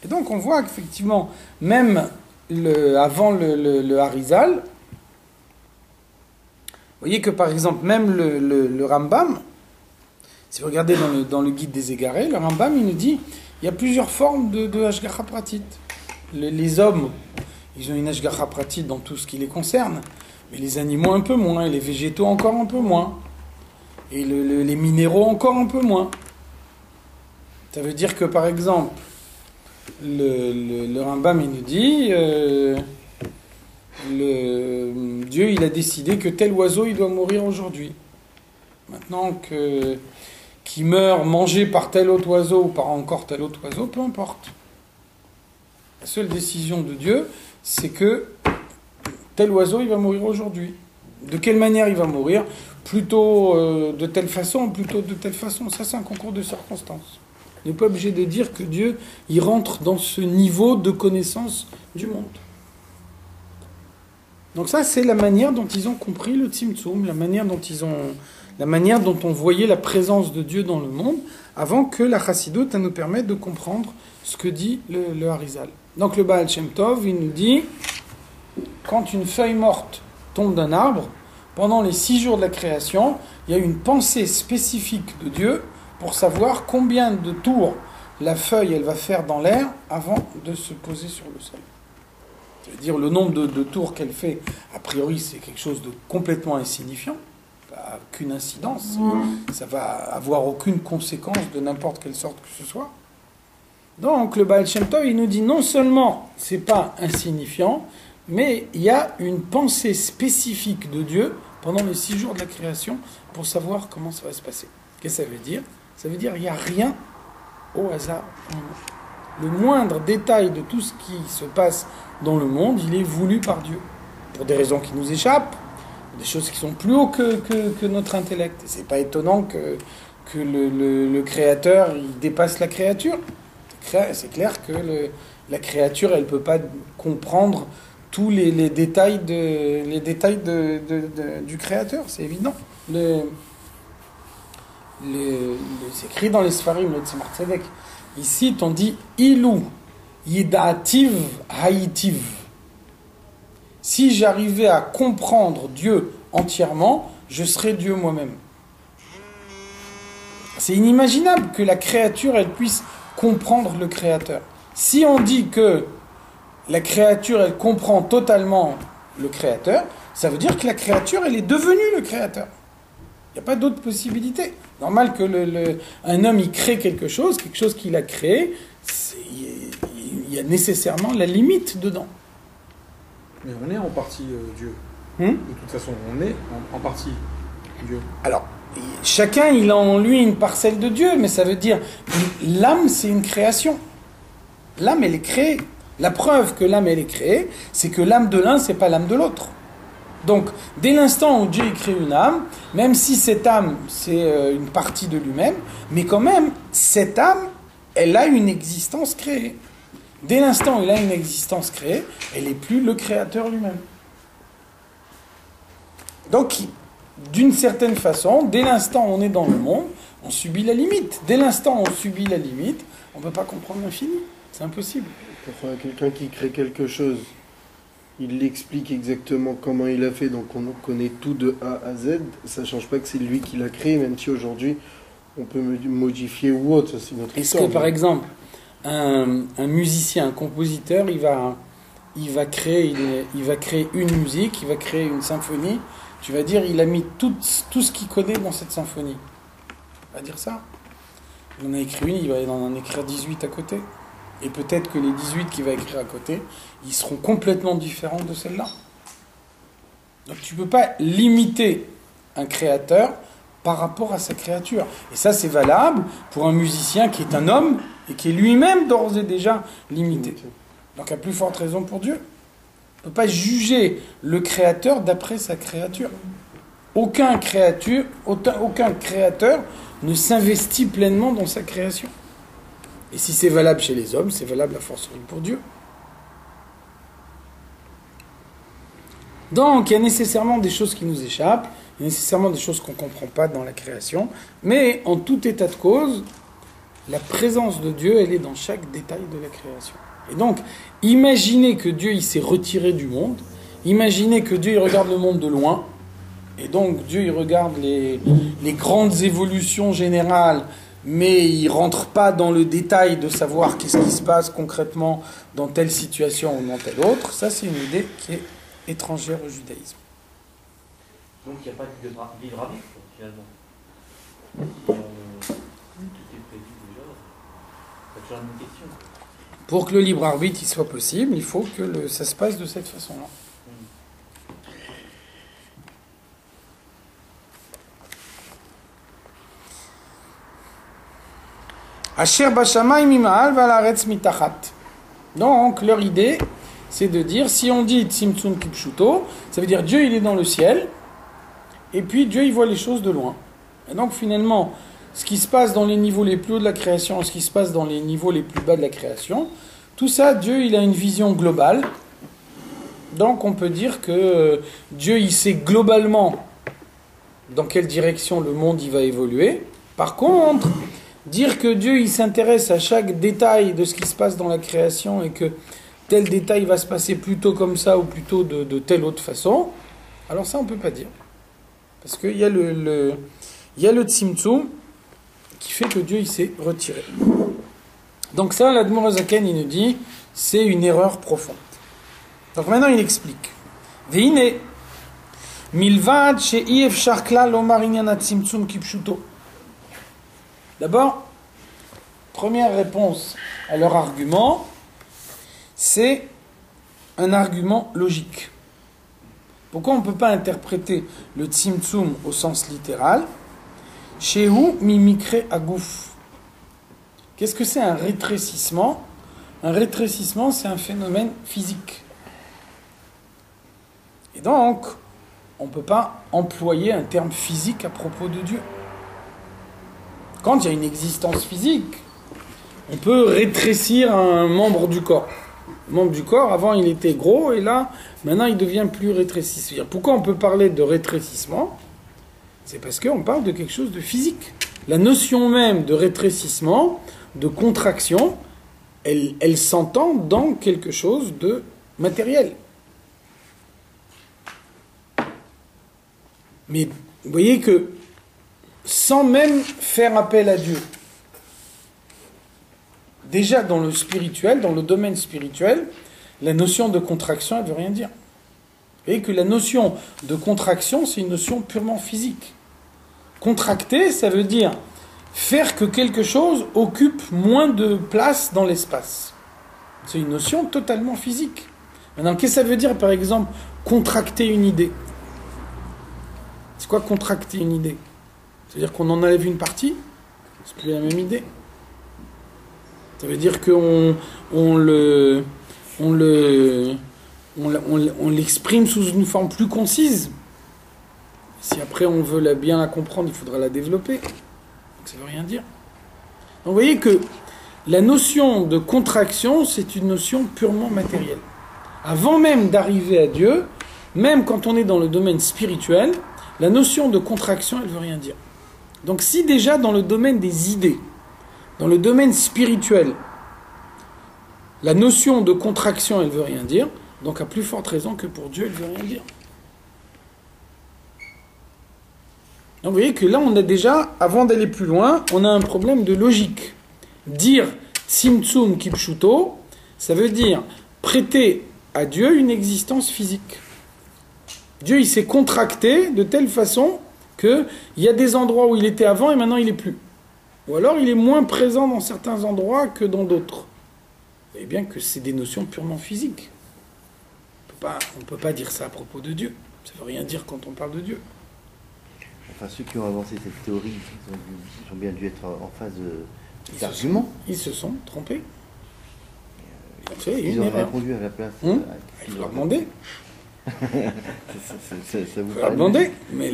Et donc on voit qu'effectivement, même avant le Harizal, vous voyez que par exemple, même le Rambam, si vous regardez dans le guide des égarés, le Rambam il nous dit il y a plusieurs formes de Hashgacha Pratit. Les hommes, ils ont une Hashgacha Pratit dans tout ce qui les concerne, mais les animaux un peu moins, et les végétaux encore un peu moins, et les minéraux encore un peu moins. Ça veut dire que par exemple, le Rambam il nous dit Dieu il a décidé que tel oiseau il doit mourir aujourd'hui. Maintenant qu'il meurt mangé par tel autre oiseau ou par encore tel autre oiseau, peu importe. La seule décision de Dieu, c'est que tel oiseau il va mourir aujourd'hui. De quelle manière il va mourir? Plutôt de telle façon, plutôt de telle façon. Ça c'est un concours de circonstances. On n'est pas obligé de dire que Dieu il rentre dans ce niveau de connaissance du monde. Donc ça, c'est la manière dont ils ont compris le Tzimtzum, la manière dont on voyait la présence de Dieu dans le monde, avant que la Chassidoute nous permette de comprendre ce que dit le Harizal. Donc le Baal Shem Tov, il nous dit, quand une feuille morte tombe d'un arbre, pendant les 6 jours de la création, il y a une pensée spécifique de Dieu pour savoir combien de tours la feuille elle va faire dans l'air avant de se poser sur le sol. C'est-à-dire le nombre de tours qu'elle fait, a priori c'est quelque chose de complètement insignifiant, pas aucune incidence, ça va avoir aucune conséquence de n'importe quelle sorte que ce soit. Donc le Baal Shem Tov il nous dit non seulement c'est pas insignifiant, mais il y a une pensée spécifique de Dieu pendant les 6 jours de la création pour savoir comment ça va se passer. Qu'est-ce que ça veut dire? Ça veut dire qu'il n'y a rien au hasard. Le moindre détail de tout ce qui se passe dans le monde, il est voulu par Dieu. Pour des raisons qui nous échappent, des choses qui sont plus haut que notre intellect. C'est pas étonnant que le créateur il dépasse la créature. C'est clair que la créature, elle peut pas comprendre tous les détails du créateur, c'est évident. C'est écrit dans les Sfarim, le Tzemar Tzedek. Ici, on dit Ilou Yidaativ Haïtiv. Si j'arrivais à comprendre Dieu entièrement, je serais Dieu moi-même. C'est inimaginable que la créature elle puisse comprendre le Créateur. Si on dit que la créature elle comprend totalement le Créateur, ça veut dire que la créature elle est devenue le Créateur. Il n'y a pas d'autre possibilité. Normal que un homme il crée quelque chose qu'il a créé, il y a nécessairement la limite dedans. Mais on est en partie Dieu. De toute façon, on est en partie Dieu. Alors, chacun il a en lui une parcelle de Dieu, mais ça veut dire l'âme c'est une création. L'âme elle est créée. La preuve que l'âme elle est créée, c'est que l'âme de l'un c'est pas l'âme de l'autre. Donc, dès l'instant où Dieu crée une âme, même si cette âme, c'est une partie de lui-même, mais quand même, cette âme, elle a une existence créée. Dès l'instant où il a une existence créée, elle n'est plus le créateur lui-même. Donc, d'une certaine façon, dès l'instant où on est dans le monde, on subit la limite. Dès l'instant où on subit la limite, on ne peut pas comprendre l'infini. C'est impossible. Pour quelqu'un qui crée quelque chose, il l'explique exactement comment il a fait, donc on connaît tout de A à Z. Ça ne change pas que c'est lui qui l'a créé, même si aujourd'hui on peut modifier ou autre. C'est notre histoire. Est-ce que par exemple, un musicien, un compositeur, il va créer une musique, il va créer une symphonie, tu vas dire il a mis tout ce qu'il connaît dans cette symphonie. On va dire ça. Il en a écrit une, il va en écrire 18 à côté. Et peut-être que les 18 qu'il va écrire à côté, ils seront complètement différents de celle-là. Donc tu ne peux pas limiter un créateur par rapport à sa créature. Et ça, c'est valable pour un musicien qui est un homme et qui est lui-même d'ores et déjà limité. Donc à plus forte raison pour Dieu. On ne peut pas juger le créateur d'après sa créature. Aucun créateur ne s'investit pleinement dans sa création. Et si c'est valable chez les hommes, c'est valable à fortiori pour Dieu. Donc, il y a nécessairement des choses qui nous échappent, il y a nécessairement des choses qu'on ne comprend pas dans la création, mais en tout état de cause, La présence de Dieu, elle est dans chaque détail de la création. Et donc, imaginez que Dieu il s'est retiré du monde, imaginez que Dieu il regarde le monde de loin, et donc Dieu il regarde les grandes évolutions générales, mais il ne rentre pas dans le détail de savoir qu'est-ce qui se passe concrètement dans telle situation ou dans telle autre. Ça, c'est une idée qui est étrangère au judaïsme. Donc il n'y a pas de libre arbitre, finalement. Tout est prévu déjà. C'est toujours la même question. Pour que le libre arbitre il soit possible, il faut que ça se passe de cette façon-là. Asher bashamayim mima'al v'alaretz mitachat. Donc leur idée, c'est de dire, si on dit Tzimtzum Kipshuto, ça veut dire Dieu il est dans le ciel, et puis Dieu il voit les choses de loin. Et donc finalement, ce qui se passe dans les niveaux les plus hauts de la création, ce qui se passe dans les niveaux les plus bas de la création, tout ça, Dieu il a une vision globale. Donc on peut dire que Dieu il sait globalement dans quelle direction le monde il va évoluer. Par contre, dire que Dieu il s'intéresse à chaque détail de ce qui se passe dans la création et que tel détail va se passer plutôt comme ça ou plutôt de telle autre façon, alors ça on ne peut pas dire. Parce qu'il y a le Tzimtzum qui fait que Dieu il s'est retiré. Donc ça, l'Admor HaZaken il nous dit, c'est une erreur profonde. Donc maintenant il explique. Veine milvad she'i efshar klal lomar inyan hatzimtzum kipshuto. D'abord, première réponse à leur argument, c'est un argument logique. Pourquoi on ne peut pas interpréter le tzimtzum au sens littéral? Shehu mimikre agouf. Qu'est-ce que c'est un rétrécissement? Un rétrécissement, c'est un phénomène physique. Et donc, on ne peut pas employer un terme physique à propos de Dieu. Quand il y a une existence physique, on peut rétrécir un membre du corps. Le membre du corps, avant, il était gros, et là, maintenant, il devient plus rétréci. Pourquoi on peut parler de rétrécissement? C'est parce qu'on parle de quelque chose de physique. La notion même de rétrécissement, de contraction, elle s'entend dans quelque chose de matériel. Mais vous voyez que sans même faire appel à Dieu, déjà dans le spirituel, dans le domaine spirituel, la notion de contraction, elle ne veut rien dire. Vous voyez que la notion de contraction, c'est une notion purement physique. Contracter, ça veut dire faire que quelque chose occupe moins de place dans l'espace. C'est une notion totalement physique. Maintenant, qu'est-ce que ça veut dire, par exemple, contracter une idée? C'est quoi contracter une idée? C'est-à-dire qu'on en enlève une partie, c'est plus la même idée. Ça veut dire qu'on l'exprime sous une forme plus concise. Si après on veut bien la comprendre, il faudra la développer. Donc ça ne veut rien dire. Donc vous voyez que la notion de contraction, c'est une notion purement matérielle. Avant même d'arriver à Dieu, même quand on est dans le domaine spirituel, la notion de contraction, elle ne veut rien dire. Donc si déjà dans le domaine des idées, dans le domaine spirituel, la notion de contraction, elle ne veut rien dire, donc à plus forte raison que pour Dieu, elle ne veut rien dire. Donc vous voyez que là, on a déjà, avant d'aller plus loin, on a un problème de logique. Dire Tzimtzum Kipshuto, ça veut dire prêter à Dieu une existence physique. Dieu, il s'est contracté de telle façon qu'il y a des endroits où il était avant et maintenant il n'est plus. Ou alors il est moins présent dans certains endroits que dans d'autres. Vous voyez bien que c'est des notions purement physiques. On ne peut pas dire ça à propos de Dieu. Ça ne veut rien dire quand on parle de Dieu. Enfin, ceux qui ont avancé cette théorie, ils ont bien dû être en phase des arguments. Ils se sont trompés. Ils ont répondu à la place. Il faut leur demander. Ça vous leur demander. Mais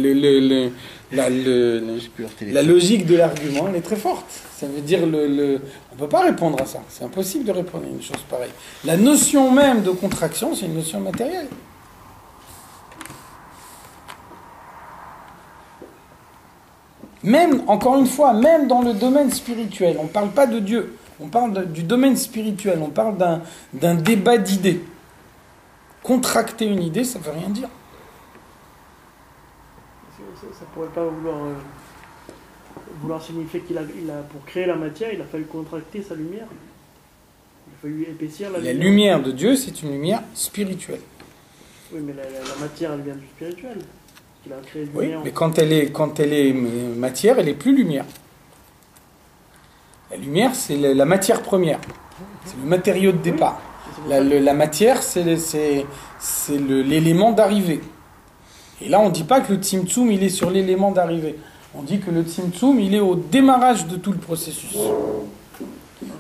la logique de l'argument, elle est très forte. Ça veut dire on ne peut pas répondre à ça. C'est impossible de répondre à une chose pareille. La notion même de contraction, c'est une notion matérielle. Même, encore une fois, même dans le domaine spirituel, on ne parle pas de Dieu, on parle du domaine spirituel, on parle d'un débat d'idées. Contracter une idée, ça ne veut rien dire. Ça pourrait pas vouloir signifier pour créer la matière, il a fallu contracter sa lumière. Il a fallu épaissir la lumière. La lumière de Dieu, c'est une lumière spirituelle. Oui, mais la matière, elle vient du spirituel. Il a créé Oui, mais quand elle est matière, elle n'est plus lumière. La lumière, c'est la matière première. C'est le matériau de départ. La matière, c'est l'élément d'arrivée. Et là, on ne dit pas que le Tzimtzum, il est sur l'élément d'arrivée. On dit que le Tzimtzum, il est au démarrage de tout le processus.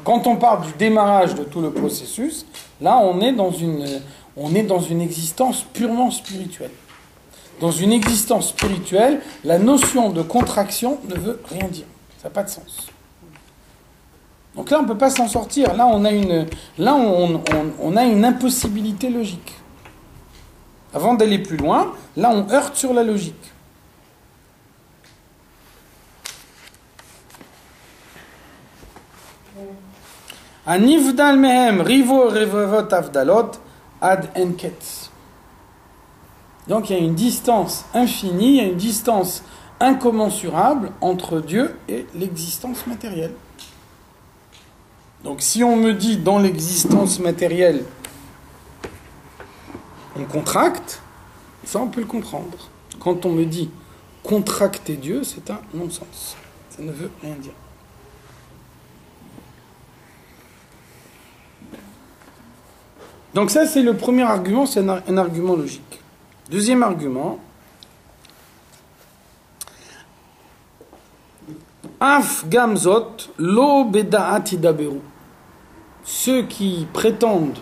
Quand on parle du démarrage de tout le processus, là, on est dans une existence purement spirituelle. Dans une existence spirituelle, la notion de contraction ne veut rien dire. Ça n'a pas de sens. Donc là, on ne peut pas s'en sortir. Là, on a une impossibilité logique. Avant d'aller plus loin, là, on heurte sur la logique. Anivdal mehem rivo revavot avdalot ad enket. Donc il y a une distance infinie, il y a une distance incommensurable entre Dieu et l'existence matérielle. Donc si on me dit dans l'existence matérielle, on contracte, ça on peut le comprendre. Quand on me dit contracter Dieu, c'est un non-sens. Ça ne veut rien dire. Donc ça c'est le premier argument, c'est un argument logique. Deuxième argument, Af gamzot lo beda'at idaberu. Ceux qui prétendent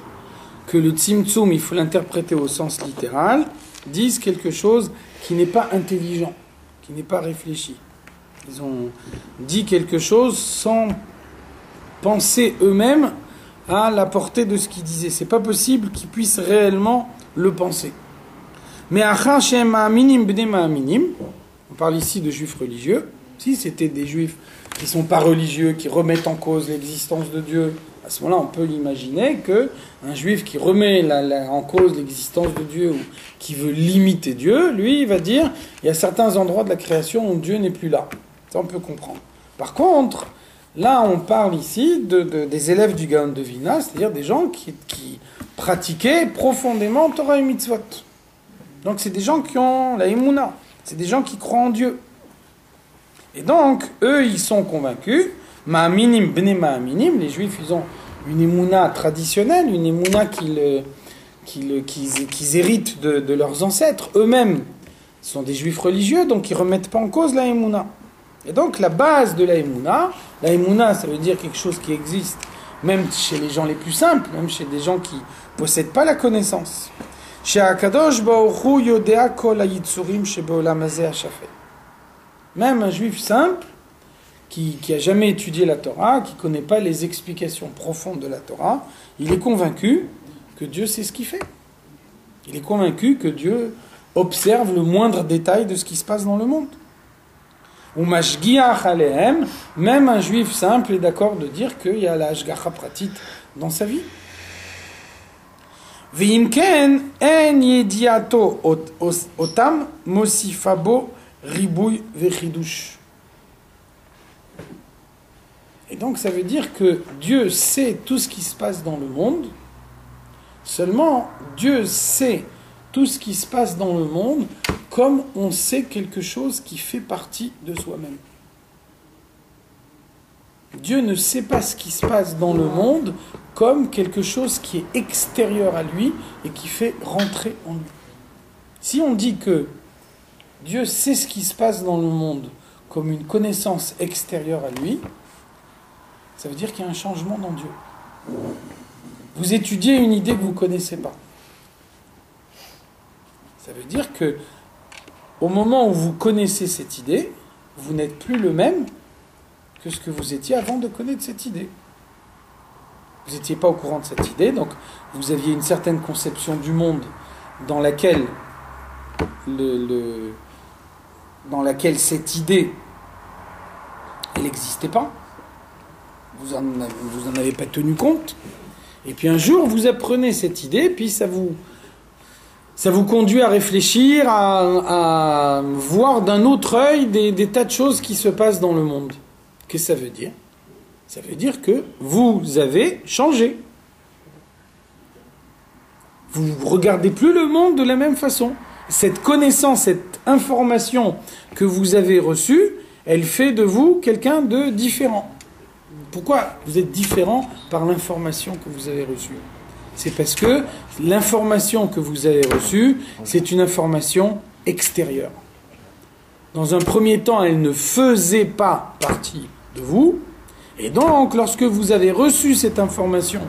que le Tzimtzum, il faut l'interpréter au sens littéral, disent quelque chose qui n'est pas intelligent, qui n'est pas réfléchi. Ils ont dit quelque chose sans penser eux-mêmes à la portée de ce qu'ils disaient. C'est pas possible qu'ils puissent réellement le penser. Mais on parle ici de juifs religieux. Si c'était des juifs qui ne sont pas religieux, qui remettent en cause l'existence de Dieu, à ce moment-là, on peut imaginer qu'un juif qui remet en cause l'existence de Dieu ou qui veut limiter Dieu, lui, il va dire il y a certains endroits de la création où Dieu n'est plus là. Ça, on peut comprendre. Par contre, là, on parle ici des élèves du Gaon de Vilna, c'est-à-dire des gens qui pratiquaient profondément Torah et Mitzvot. Donc, c'est des gens qui ont la Emouna. C'est des gens qui croient en Dieu. Et donc, eux, ils sont convaincus. Ma'aminim, bne ma'aminim, les Juifs, ils ont une Emouna traditionnelle, une Emouna qu'ils héritent de leurs ancêtres. Eux-mêmes sont des Juifs religieux, donc ils ne remettent pas en cause la Emouna. Et donc, la base de la Emouna, ça veut dire quelque chose qui existe, même chez les gens les plus simples, même chez des gens qui ne possèdent pas la connaissance. Chez Akadosh Baruch Hu Yodea Kol HaYitzurim Shebeolam Hazeh HaShafet. Même un juif simple, qui n'a jamais étudié la Torah, qui ne connaît pas les explications profondes de la Torah, il est convaincu que Dieu sait ce qu'il fait. Il est convaincu que Dieu observe le moindre détail de ce qui se passe dans le monde. Ou mashgiach alehem, même un juif simple est d'accord de dire qu'il y a la hashgacha pratit dans sa vie. Veimken en yediato otam mosifabo ribouy vechidush. Et donc ça veut dire que Dieu sait tout ce qui se passe dans le monde, seulement Dieu sait tout ce qui se passe dans le monde comme on sait quelque chose qui fait partie de soi-même. Dieu ne sait pas ce qui se passe dans le monde comme quelque chose qui est extérieur à lui et qui fait rentrer en lui. Si on dit que Dieu sait ce qui se passe dans le monde comme une connaissance extérieure à lui, ça veut dire qu'il y a un changement dans Dieu. Vous étudiez une idée que vous ne connaissez pas. Ça veut dire que au moment où vous connaissez cette idée, vous n'êtes plus le même que ce que vous étiez avant de connaître cette idée. Vous n'étiez pas au courant de cette idée, donc vous aviez une certaine conception du monde dans laquelle cette idée elle n'existait pas. Vous en avez pas tenu compte. Et puis un jour, vous apprenez cette idée, puis ça vous conduit à réfléchir, à voir d'un autre œil des tas de choses qui se passent dans le monde. Qu'est-ce que ça veut dire? Ça veut dire que vous avez changé. Vous ne regardez plus le monde de la même façon. Cette connaissance, cette information que vous avez reçue, elle fait de vous quelqu'un de différent. Pourquoi vous êtes différent par l'information que vous avez reçue? C'est parce que l'information que vous avez reçue, c'est une information extérieure. Dans un premier temps, elle ne faisait pas partie de vous. Et donc, lorsque vous avez reçu cette information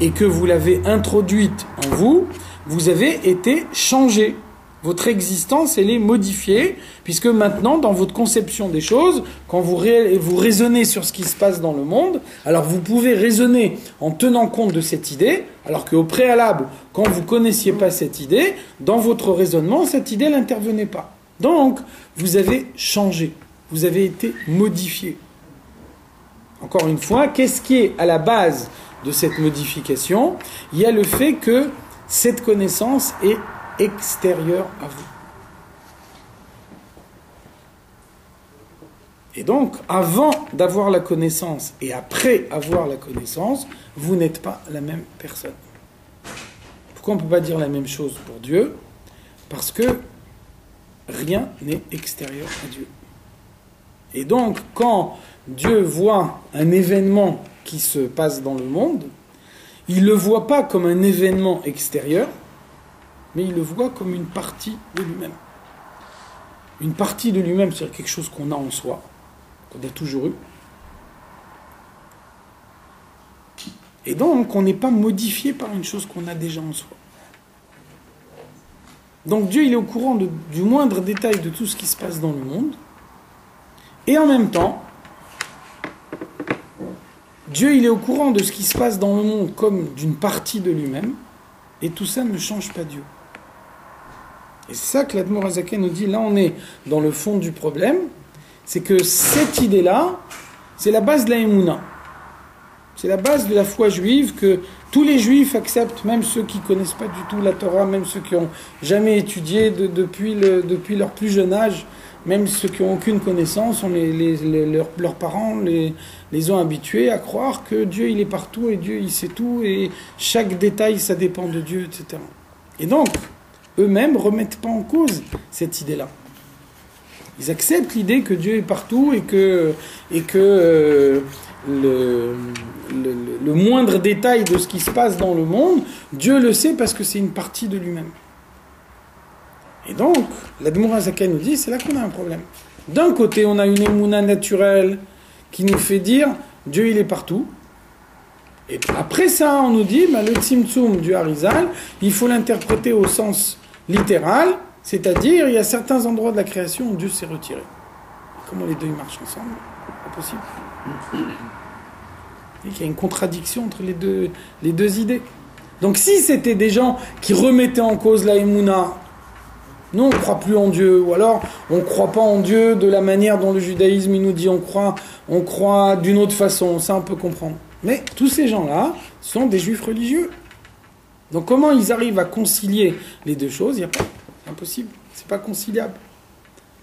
et que vous l'avez introduite en vous, vous avez été changé. Votre existence, elle est modifiée, puisque maintenant, dans votre conception des choses, quand vous raisonnez sur ce qui se passe dans le monde, alors vous pouvez raisonner en tenant compte de cette idée, alors qu'au préalable, quand vous ne connaissiez pas cette idée, dans votre raisonnement, cette idée n'intervenait pas. Donc, vous avez changé, vous avez été modifié. Encore une fois, qu'est-ce qui est à la base de cette modification? Il y a le fait que cette connaissance est extérieure à vous. Et donc, avant d'avoir la connaissance et après avoir la connaissance, vous n'êtes pas la même personne. Pourquoi on ne peut pas dire la même chose pour Dieu? Parce que rien n'est extérieur à Dieu. Et donc, quand Dieu voit un événement qui se passe dans le monde, il ne le voit pas comme un événement extérieur, mais il le voit comme une partie de lui-même. Une partie de lui-même, c'est quelque chose qu'on a en soi, qu'on a toujours eu. Et donc, on n'est pas modifié par une chose qu'on a déjà en soi. Donc Dieu, il est au courant du moindre détail de tout ce qui se passe dans le monde. Et en même temps, Dieu, il est au courant de ce qui se passe dans le monde comme d'une partie de lui-même. Et tout ça ne change pas Dieu. Et c'est ça que l'Admor HaZaken nous dit, là on est dans le fond du problème, c'est que cette idée-là, c'est la base de la Emouna. C'est la base de la foi juive que tous les juifs acceptent, même ceux qui ne connaissent pas du tout la Torah, même ceux qui n'ont jamais étudié depuis leur plus jeune âge, même ceux qui n'ont aucune connaissance, leurs parents les ont habitués à croire que Dieu il est partout et Dieu il sait tout et chaque détail ça dépend de Dieu, etc. Et donc, eux-mêmes ne remettent pas en cause cette idée-là. Ils acceptent l'idée que Dieu est partout et que le moindre détail de ce qui se passe dans le monde, Dieu le sait parce que c'est une partie de lui-même. Et donc, l'Admor HaZaken nous dit, c'est là qu'on a un problème. D'un côté, on a une émouna naturelle qui nous fait dire, Dieu il est partout. Et après ça, on nous dit, le Tzimtzum du Harizal, il faut l'interpréter au sens littéral, c'est-à-dire, il y a certains endroits de la création où Dieu s'est retiré. Comment les deux marchent ensemble? Pas possible. Et qu'il y a une contradiction entre les deux idées. Donc si c'était des gens qui remettaient en cause la émouna, nous on ne croit plus en Dieu, ou alors on ne croit pas en Dieu de la manière dont le judaïsme il nous dit on croit d'une autre façon, ça on peut comprendre. Mais tous ces gens-là sont des juifs religieux. Donc comment ils arrivent à concilier les deux choses? Il n'y a pas, c'est impossible, c'est pas conciliable.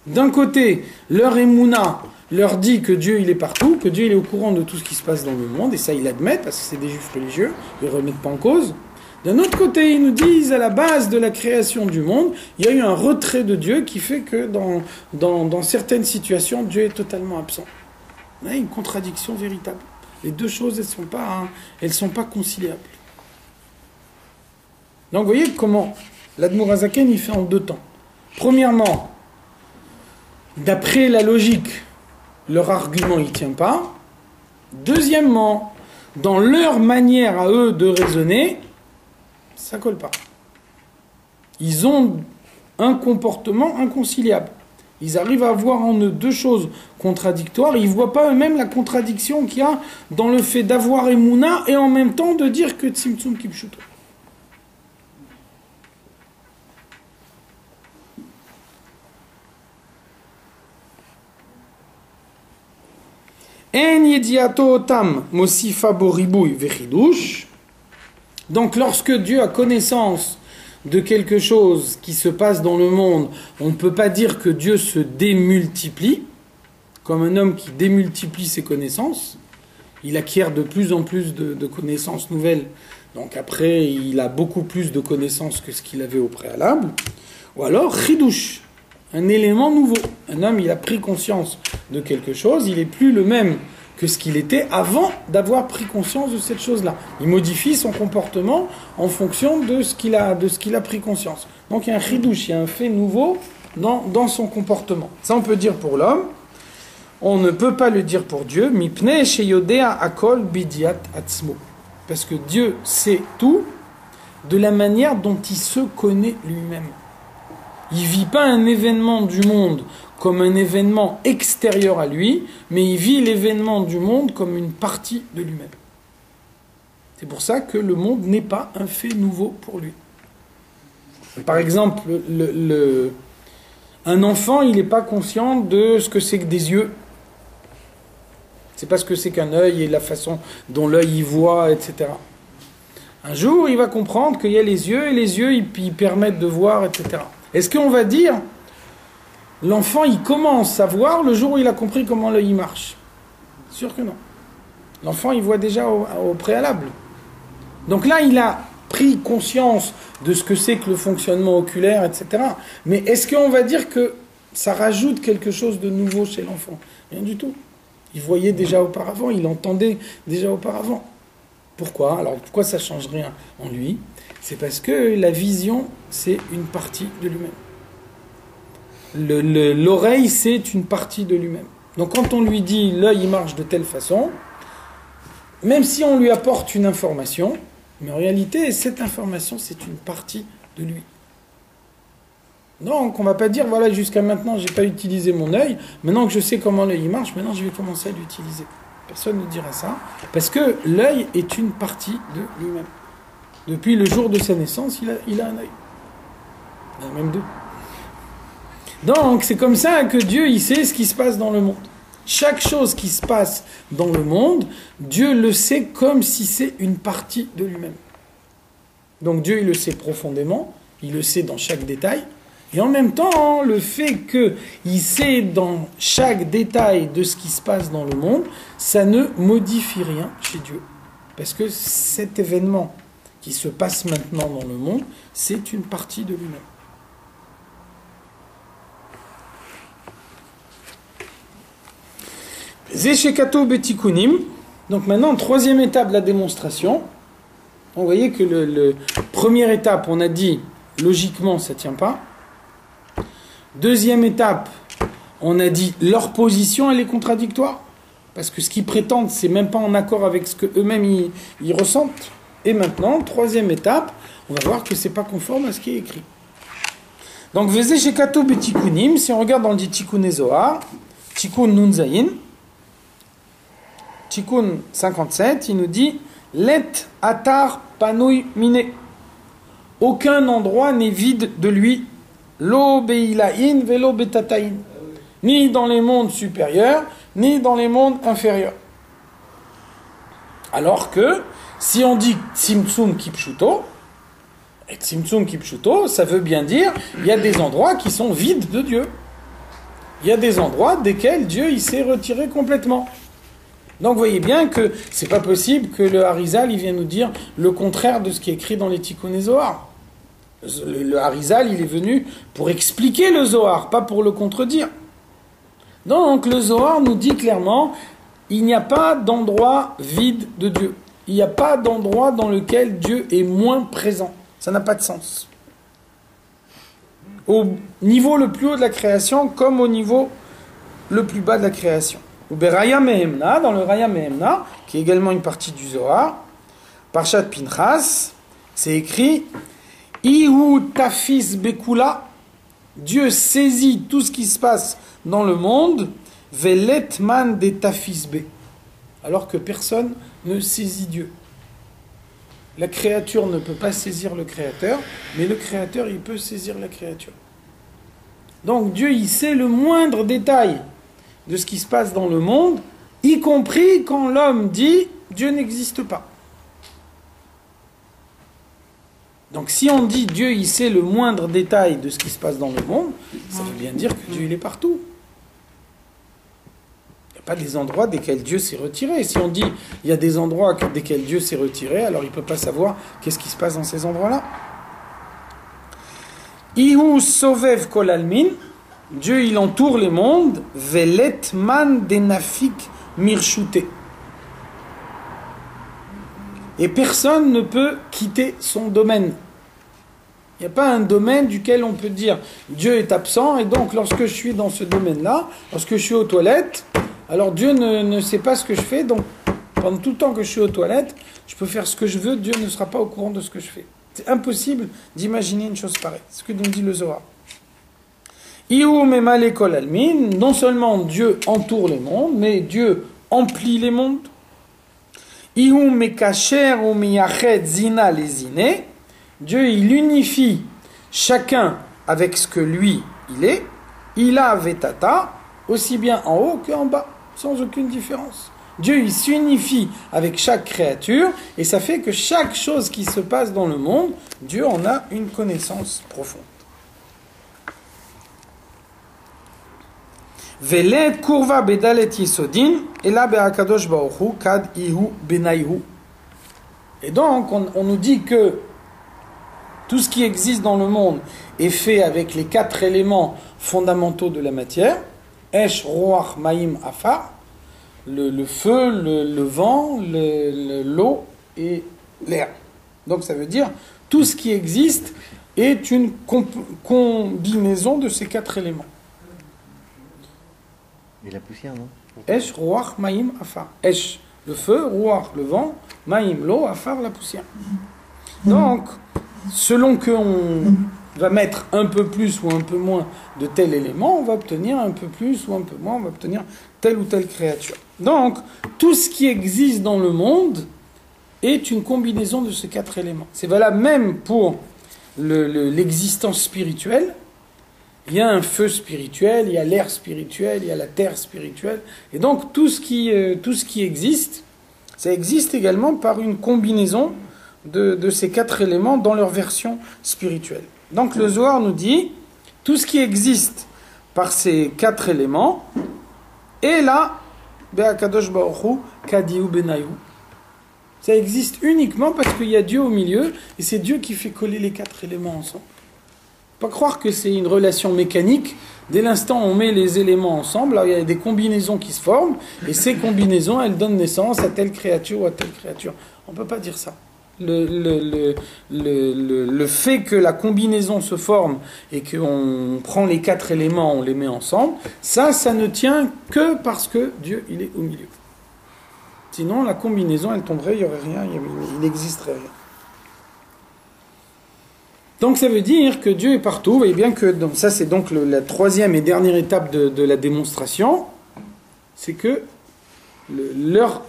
D'un côté, leur émouna leur dit que Dieu il est partout, que Dieu il est au courant de tout ce qui se passe dans le monde, et ça ils l'admettent parce que c'est des juifs religieux, ils ne remettent pas en cause. D'un autre côté, ils nous disent à la base de la création du monde, il y a eu un retrait de Dieu qui fait que dans certaines situations, Dieu est totalement absent. Il y a une contradiction véritable. Les deux choses, elles sont pas conciliables. Donc vous voyez comment l'Admor HaZaken il fait en deux temps. Premièrement, d'après la logique, leur argument il tient pas. Deuxièmement, dans leur manière à eux de raisonner, ça colle pas. Ils ont un comportement inconciliable. Ils arrivent à voir en eux deux choses contradictoires. Ils ne voient pas eux-mêmes la contradiction qu'il y a dans le fait d'avoir Emouna et en même temps de dire que Tzimtzum Kipshuto. En yediato otam mosifa boribouy vechidush. Donc lorsque Dieu a connaissance de quelque chose qui se passe dans le monde, on ne peut pas dire que Dieu se démultiplie, comme un homme qui démultiplie ses connaissances. Il acquiert de plus en plus de connaissances nouvelles. Donc après, il a beaucoup plus de connaissances que ce qu'il avait au préalable. Ou alors, chidush, un élément nouveau. Un homme, il a pris conscience de quelque chose, il n'est plus le même que ce qu'il était avant d'avoir pris conscience de cette chose-là. Il modifie son comportement en fonction de ce qu'il a pris conscience. Donc il y a un chidush, il y a un fait nouveau dans son comportement. Ça, on peut dire pour l'homme. On ne peut pas le dire pour Dieu. Mipnei sheyodea akol bidiat atzmo. Parce que Dieu sait tout de la manière dont il se connaît lui-même. Il ne vit pas un événement du monde comme un événement extérieur à lui, mais il vit l'événement du monde comme une partie de lui-même. C'est pour ça que le monde n'est pas un fait nouveau pour lui. Par exemple, un enfant, il n'est pas conscient de ce que c'est que des yeux. C'est pas ce que c'est qu'un œil et la façon dont l'œil y voit, etc. Un jour, il va comprendre qu'il y a les yeux, et les yeux, ils permettent de voir, etc. Est-ce qu'on va dire, l'enfant, il commence à voir le jour où il a compris comment l'œil marche? Sûr que non. L'enfant, il voit déjà au préalable. Donc là, il a pris conscience de ce que c'est que le fonctionnement oculaire, etc. Mais est-ce qu'on va dire que ça rajoute quelque chose de nouveau chez l'enfant? Rien du tout. Il voyait déjà auparavant, il entendait déjà auparavant. Pourquoi? Alors pourquoi ça ne change rien en lui? C'est parce que la vision, c'est une partie de lui-même. L'oreille, c'est une partie de lui-même. Donc quand on lui dit l'œil il marche de telle façon, même si on lui apporte une information, mais en réalité, cette information, c'est une partie de lui. Donc, on ne va pas dire, voilà, jusqu'à maintenant, je n'ai pas utilisé mon œil. Maintenant que je sais comment l'œil marche, maintenant, je vais commencer à l'utiliser. Personne ne dira ça. Parce que l'œil est une partie de lui-même. Depuis le jour de sa naissance, il a un œil. Il en a même deux. Donc, c'est comme ça que Dieu, il sait ce qui se passe dans le monde. Chaque chose qui se passe dans le monde, Dieu le sait comme si c'est une partie de lui-même. Donc Dieu, il le sait profondément, il le sait dans chaque détail, et en même temps, le fait qu'il sait dans chaque détail de ce qui se passe dans le monde, ça ne modifie rien chez Dieu. Parce que cet événement qui se passe maintenant dans le monde, c'est une partie de lui-même. Zeshekato betikunim. Donc maintenant, troisième étape de la démonstration. Vous voyez que la première étape, on a dit, logiquement, ça ne tient pas. Deuxième étape, on a dit, leur position, elle est contradictoire. Parce que ce qu'ils prétendent, c'est même pas en accord avec ce qu'eux-mêmes ils ressentent. Et maintenant, troisième étape, on va voir que c'est pas conforme à ce qui est écrit. Donc, Zeshekato betikunim, si on regarde dans le Tikkun Zohar, Tikkun Nun Zayin, Tikkun 57, il nous dit Let atar panouy mine. Aucun endroit n'est vide de lui. Lo beilaïn velo betataïn. Ni dans les mondes supérieurs, ni dans les mondes inférieurs. Alors que, si on dit Tzimtzum Kipshuto, et Tzimtzum Kipshuto, ça veut bien dire il y a des endroits qui sont vides de Dieu. Il y a des endroits desquels Dieu il s'est retiré complètement. Donc vous voyez bien que c'est pas possible que le Harizal il vienne nous dire le contraire de ce qui est écrit dans les Tikkun Zohar. Le Harizal il est venu pour expliquer le Zohar, pas pour le contredire. Donc le Zohar nous dit clairement il n'y a pas d'endroit vide de Dieu. Il n'y a pas d'endroit dans lequel Dieu est moins présent. Ça n'a pas de sens. Au niveau le plus haut de la création comme au niveau le plus bas de la création. Ou Beraya Mehemna, dans le Raya Mehemna, qui est également une partie du Zohar, Parshat Pinchas, c'est écrit Ihu Tafis Bekula, Dieu saisit tout ce qui se passe dans le monde, Veletman de Tafis Be, alors que personne ne saisit Dieu. La créature ne peut pas saisir le Créateur, mais le Créateur, il peut saisir la créature. Donc Dieu, il sait le moindre détail de ce qui se passe dans le monde, y compris quand l'homme dit Dieu n'existe pas. Donc si on dit Dieu il sait le moindre détail de ce qui se passe dans le monde, ça veut bien dire que Dieu il est partout. Il n'y a pas des endroits desquels Dieu s'est retiré. Si on dit il y a des endroits desquels Dieu s'est retiré, alors il ne peut pas savoir qu'est-ce qui se passe dans ces endroits-là. Ihu sovev kol almin, Dieu il entoure les mondes, velet man denafik mirshute. Et personne ne peut quitter son domaine. Il n'y a pas un domaine duquel on peut dire Dieu est absent et donc lorsque je suis dans ce domaine-là, lorsque je suis aux toilettes, alors Dieu ne sait pas ce que je fais, donc pendant tout le temps que je suis aux toilettes, je peux faire ce que je veux, Dieu ne sera pas au courant de ce que je fais. C'est impossible d'imaginer une chose pareille. C'est ce que nous dit le Zohar. Ihu memale kol almin, non seulement Dieu entoure les mondes, mais Dieu emplit les mondes. Ihu mekacher ou miyachet zina les ziné, Dieu il unifie chacun avec ce que lui il est. Il a vetata, aussi bien en haut qu'en bas, sans aucune différence. Dieu il s'unifie avec chaque créature et ça fait que chaque chose qui se passe dans le monde, Dieu en a une connaissance profonde. Velet kurva bedalet yisodin ela be'akadosh baruch hu kad ihu benayhu. Et donc on nous dit que tout ce qui existe dans le monde est fait avec les 4 éléments fondamentaux de la matière, esh, roach, maïm, afar, le feu, le vent, l'eau et l'air. Donc ça veut dire tout ce qui existe est une combinaison de ces 4 éléments. Et la poussière, non? Esh, roach, maïm, afar. Esh, le feu, roach, le vent, maïm, l'eau, afar, la poussière. Donc, selon qu'on va mettre un peu plus ou un peu moins de tel élément, on va obtenir un peu plus ou un peu moins, on va obtenir telle ou telle créature. Donc, tout ce qui existe dans le monde est une combinaison de ces 4 éléments. C'est valable même pour l'existence spirituelle. Il y a un feu spirituel, il y a l'air spirituel, il y a la terre spirituelle. Et donc, tout ce qui existe, ça existe également par une combinaison de ces 4 éléments dans leur version spirituelle. Donc le Zohar nous dit, tout ce qui existe par ces 4 éléments est là, Be'akadosh Baruch Hu, Kadihu Benayu. Ça existe uniquement parce qu'il y a Dieu au milieu, et c'est Dieu qui fait coller les 4 éléments ensemble. Pas croire que c'est une relation mécanique. Dès l'instant où on met les éléments ensemble, alors il y a des combinaisons qui se forment, et ces combinaisons, elles donnent naissance à telle créature ou à telle créature. On ne peut pas dire ça. Le fait que la combinaison se forme et qu'on prend les 4 éléments, on les met ensemble, ça ne tient que parce que Dieu, il est au milieu. Sinon, la combinaison, elle tomberait, il n'y aurait rien, il n'existerait rien. Donc ça veut dire que Dieu est partout. Vous voyez bien que donc, ça c'est donc la 3e et dernière étape de la démonstration, c'est que leur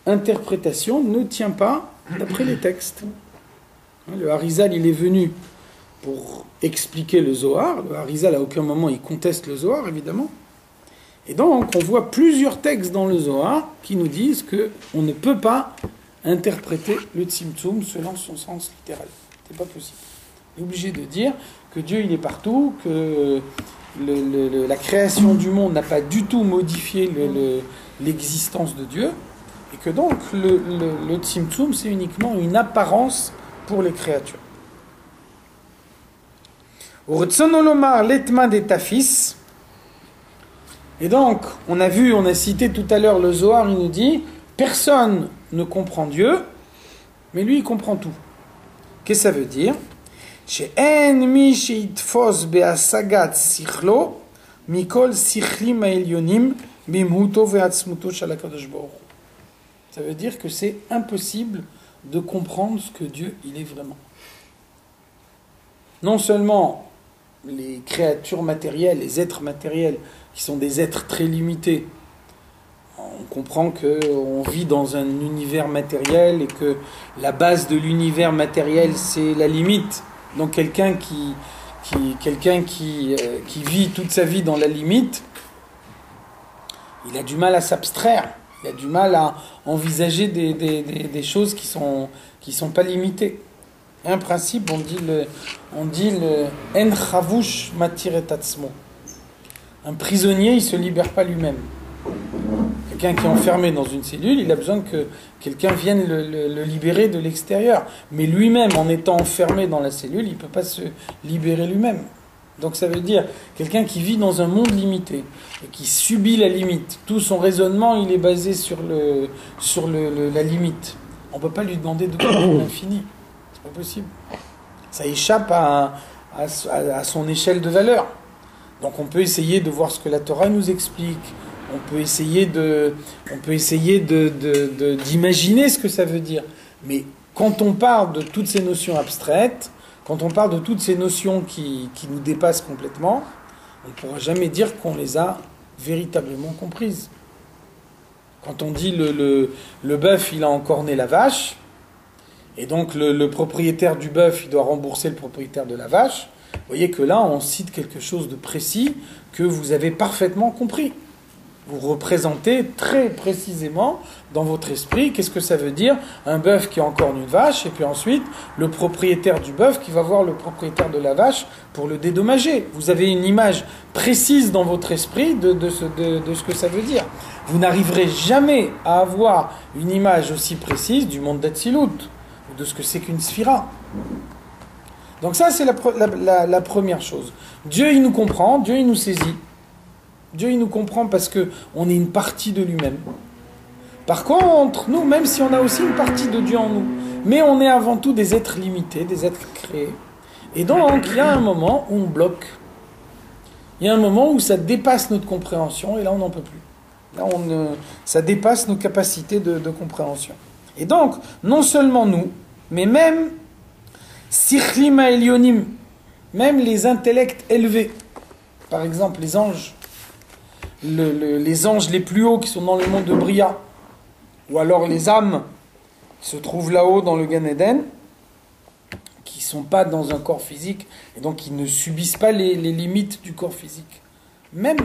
interprétation ne tient pas d'après les textes. Le Harizal il est venu pour expliquer le Zohar. Le Harizal à aucun moment il conteste le Zohar évidemment. Et donc on voit plusieurs textes dans le Zohar qui nous disent que on ne peut pas interpréter le Tzimtzum selon son sens littéral. C'est pas possible. On est obligé de dire que Dieu il est partout, que la création du monde n'a pas du tout modifié l'existence de Dieu, et que donc le Tzimtzum c'est uniquement une apparence pour les créatures. Et donc, on a cité tout à l'heure le Zohar, il nous dit, personne ne comprend Dieu, mais lui il comprend tout. Qu'est-ce que ça veut dire? שאין מי שיתפוס בהשגת שכלו מכל שכלים העליונים במהותו ועצמותו של הקדוש ברוך הוא. Ça veut dire que c'est impossible de comprendre ce que Dieu il est vraiment. Non seulement les créatures matérielles, les êtres matériels, qui sont des êtres très limités, on comprend qu'on vit dans un univers matériel et que la base de l'univers matériel c'est la limite. Donc quelqu'un qui vit toute sa vie dans la limite, il a du mal à s'abstraire Il a du mal à envisager des choses qui sont pas limitées. Un principe, on dit le en chavush matir et atzmo. Un prisonnier, il se libère pas lui-même. Quelqu'un qui est enfermé dans une cellule, il a besoin que quelqu'un vienne le libérer de l'extérieur. Mais lui-même, en étant enfermé dans la cellule, il peut pas se libérer lui-même. Donc ça veut dire quelqu'un qui vit dans un monde limité et qui subit la limite. Tout son raisonnement, il est basé sur la limite. On peut pas lui demander de comprendre l'infini. C'est pas possible. Ça échappe à son échelle de valeur. Donc on peut essayer de voir ce que la Torah nous explique. On peut essayer d'imaginer ce que ça veut dire. Mais quand on parle de toutes ces notions abstraites, quand on parle de toutes ces notions qui nous dépassent complètement, on ne pourra jamais dire qu'on les a véritablement comprises. Quand on dit le bœuf, il a encorné la vache, et donc le propriétaire du bœuf, il doit rembourser le propriétaire de la vache, vous voyez que là, on cite quelque chose de précis que vous avez parfaitement compris. Vous représentez très précisément dans votre esprit qu'est-ce que ça veut dire un bœuf qui encorne une vache, et puis ensuite le propriétaire du bœuf qui va voir le propriétaire de la vache pour le dédommager. Vous avez une image précise dans votre esprit de ce que ça veut dire. Vous n'arriverez jamais à avoir une image aussi précise du monde d'Atsilut, ou de ce que c'est qu'une sphira. Donc ça, c'est la première chose. Dieu, il nous comprend, Dieu, il nous saisit. Dieu, il nous comprend parce qu'on est une partie de lui-même. Par contre, nous, même si on a aussi une partie de Dieu en nous, mais on est avant tout des êtres limités, des êtres créés. Et donc, il y a un moment où on bloque. Il y a un moment où ça dépasse notre compréhension, et là, on n'en peut plus. Là, ça dépasse nos capacités de compréhension. Et donc, non seulement nous, mais même Sichlim Elionim, même les intellects élevés, par exemple les anges, les anges les plus hauts qui sont dans le monde de Bria, ou alors les âmes qui se trouvent là-haut dans le Gan Eden, qui ne sont pas dans un corps physique, et donc qui ne subissent pas les limites du corps physique. Même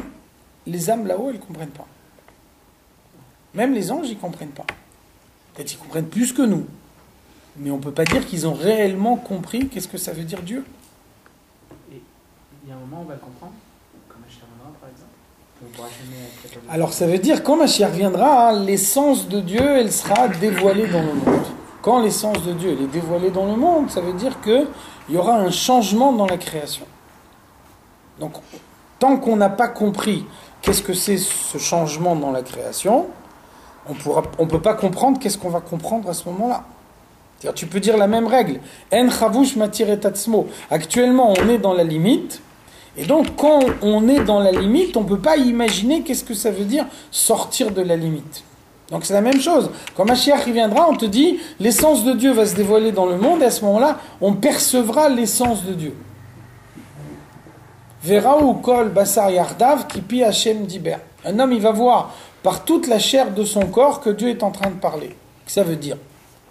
les âmes là-haut, elles ne comprennent pas. Même les anges, ils ne comprennent pas. Peut-être qu'ils comprennent plus que nous. Mais on ne peut pas dire qu'ils ont réellement compris qu'est-ce que ça veut dire Dieu. Et il y a un moment où on va le comprendre, comme Mashiach viendra par exemple. On pourra jamais être capable de... Alors ça veut dire quand Mashiach viendra, l'essence de Dieu, elle sera dévoilée dans le monde. Quand l'essence de Dieu elle est dévoilée dans le monde, ça veut dire qu'il y aura un changement dans la création. Donc tant qu'on n'a pas compris qu'est-ce que c'est ce changement dans la création, on ne peut pas comprendre qu'est-ce qu'on va comprendre à ce moment-là. C'est-à-dire, tu peux dire la même règle. En chavush matir et atzmo. Actuellement, on est dans la limite. Et donc, quand on est dans la limite, on ne peut pas imaginer qu'est-ce que ça veut dire sortir de la limite. Donc, c'est la même chose. Quand Mashiach viendra, on te dit, l'essence de Dieu va se dévoiler dans le monde, et à ce moment-là, on percevra l'essence de Dieu. Verraou kol basar yardav kipi Hashem diber. Un homme, il va voir par toute la chair de son corps que Dieu est en train de parler. Qu'est-ce que ça veut dire?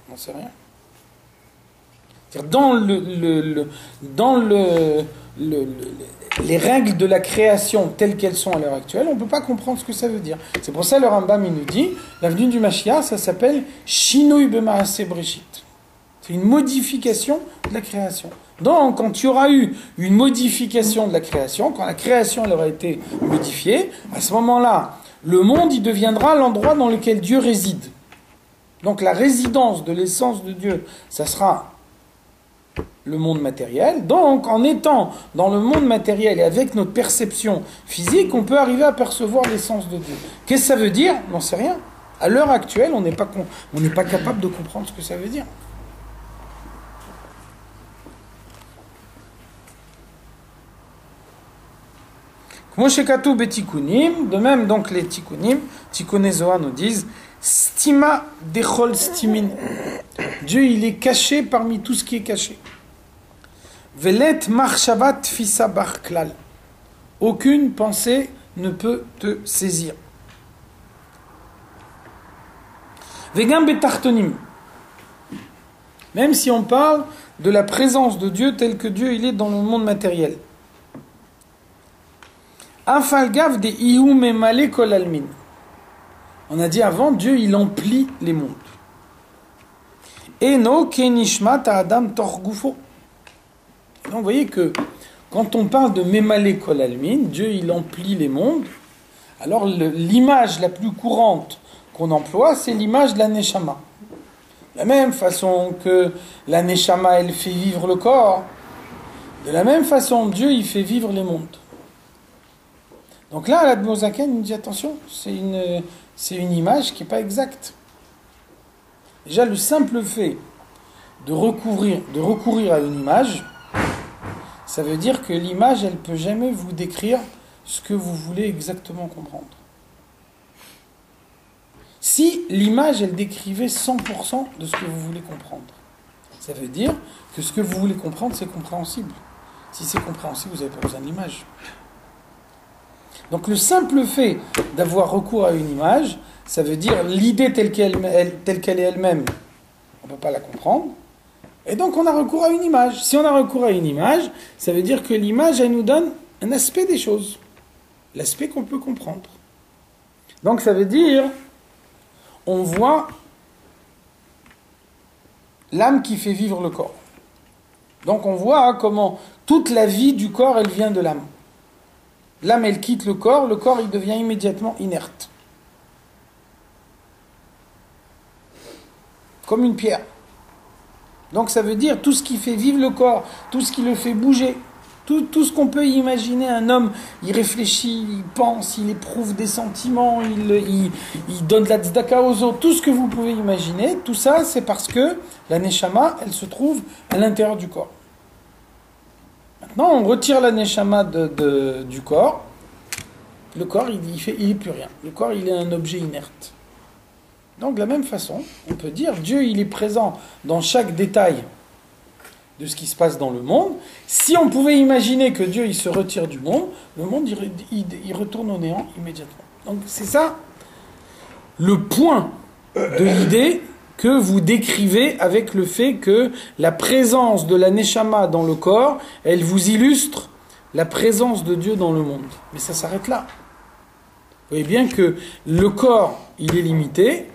On n'en sait rien. Dans les règles de la création telles qu'elles sont à l'heure actuelle, on ne peut pas comprendre ce que ça veut dire. C'est pour ça le Rambam il nous dit, la venue du Mashiach, ça s'appelle Shinui b'maaseh breshit. C'est une modification de la création. Donc, quand il y aura eu une modification de la création, quand la création elle aura été modifiée, à ce moment-là, le monde il deviendra l'endroit dans lequel Dieu réside. Donc la résidence de l'essence de Dieu, ça sera le monde matériel. Donc, en étant dans le monde matériel et avec notre perception physique, on peut arriver à percevoir l'essence de Dieu. Qu'est-ce que ça veut dire? On n'en sait rien. À l'heure actuelle, on n'est pas capable de comprendre ce que ça veut dire. Moshekatu betikunim, de même donc les tikunim, Tikkuné Zohar nous disent Stima dechol stimin. Dieu il est caché parmi tout ce qui est caché. Velet marchavat fissa bar klal. Aucune pensée ne peut te saisir. Vegam betartonim. Même si on parle de la présence de Dieu tel que Dieu il est dans le monde matériel. Afalgav de iou memale kol almin. On a dit avant, Dieu, il emplit les mondes. Eno kenishmat adam torgufo. Donc vous voyez que quand on parle de Memale Kol Almin, Dieu, il emplit les mondes. Alors l'image la plus courante qu'on emploie, c'est l'image de la Neshama. De la même façon que la Neshama, elle fait vivre le corps, de la même façon, Dieu, il fait vivre les mondes. Donc là, l'Admo Zaken nous dit attention, c'est une image qui n'est pas exacte. Déjà, le simple fait de recourir à une image, ça veut dire que l'image, elle ne peut jamais vous décrire ce que vous voulez exactement comprendre. Si l'image, elle décrivait 100% de ce que vous voulez comprendre, ça veut dire que ce que vous voulez comprendre, c'est compréhensible. Si c'est compréhensible, vous n'avez pas besoin de l'image. Donc le simple fait d'avoir recours à une image, ça veut dire l'idée telle qu'elle est elle-même, on ne peut pas la comprendre. Et donc on a recours à une image. Si on a recours à une image, ça veut dire que l'image, elle nous donne un aspect des choses. L'aspect qu'on peut comprendre. Donc ça veut dire, on voit l'âme qui fait vivre le corps. Donc on voit comment toute la vie du corps, elle vient de l'âme. L'âme, elle quitte le corps il devient immédiatement inerte. Comme une pierre. Donc ça veut dire tout ce qui fait vivre le corps, tout ce qui le fait bouger, tout ce qu'on peut imaginer. Un homme, il réfléchit, il pense, il éprouve des sentiments, il donne de la tzedaka aux autres, tout ce que vous pouvez imaginer, tout ça c'est parce que la neshama, elle se trouve à l'intérieur du corps. Maintenant, on retire la neshama du corps, le corps il est plus rien, le corps il est un objet inerte. Donc de la même façon, on peut dire Dieu il est présent dans chaque détail de ce qui se passe dans le monde. Si on pouvait imaginer que Dieu il se retire du monde, le monde il retourne au néant immédiatement. Donc c'est ça le point de l'idée que vous décrivez avec le fait que la présence de la neshama dans le corps, elle vous illustre la présence de Dieu dans le monde. Mais ça s'arrête là. Vous voyez bien que le corps il est limité,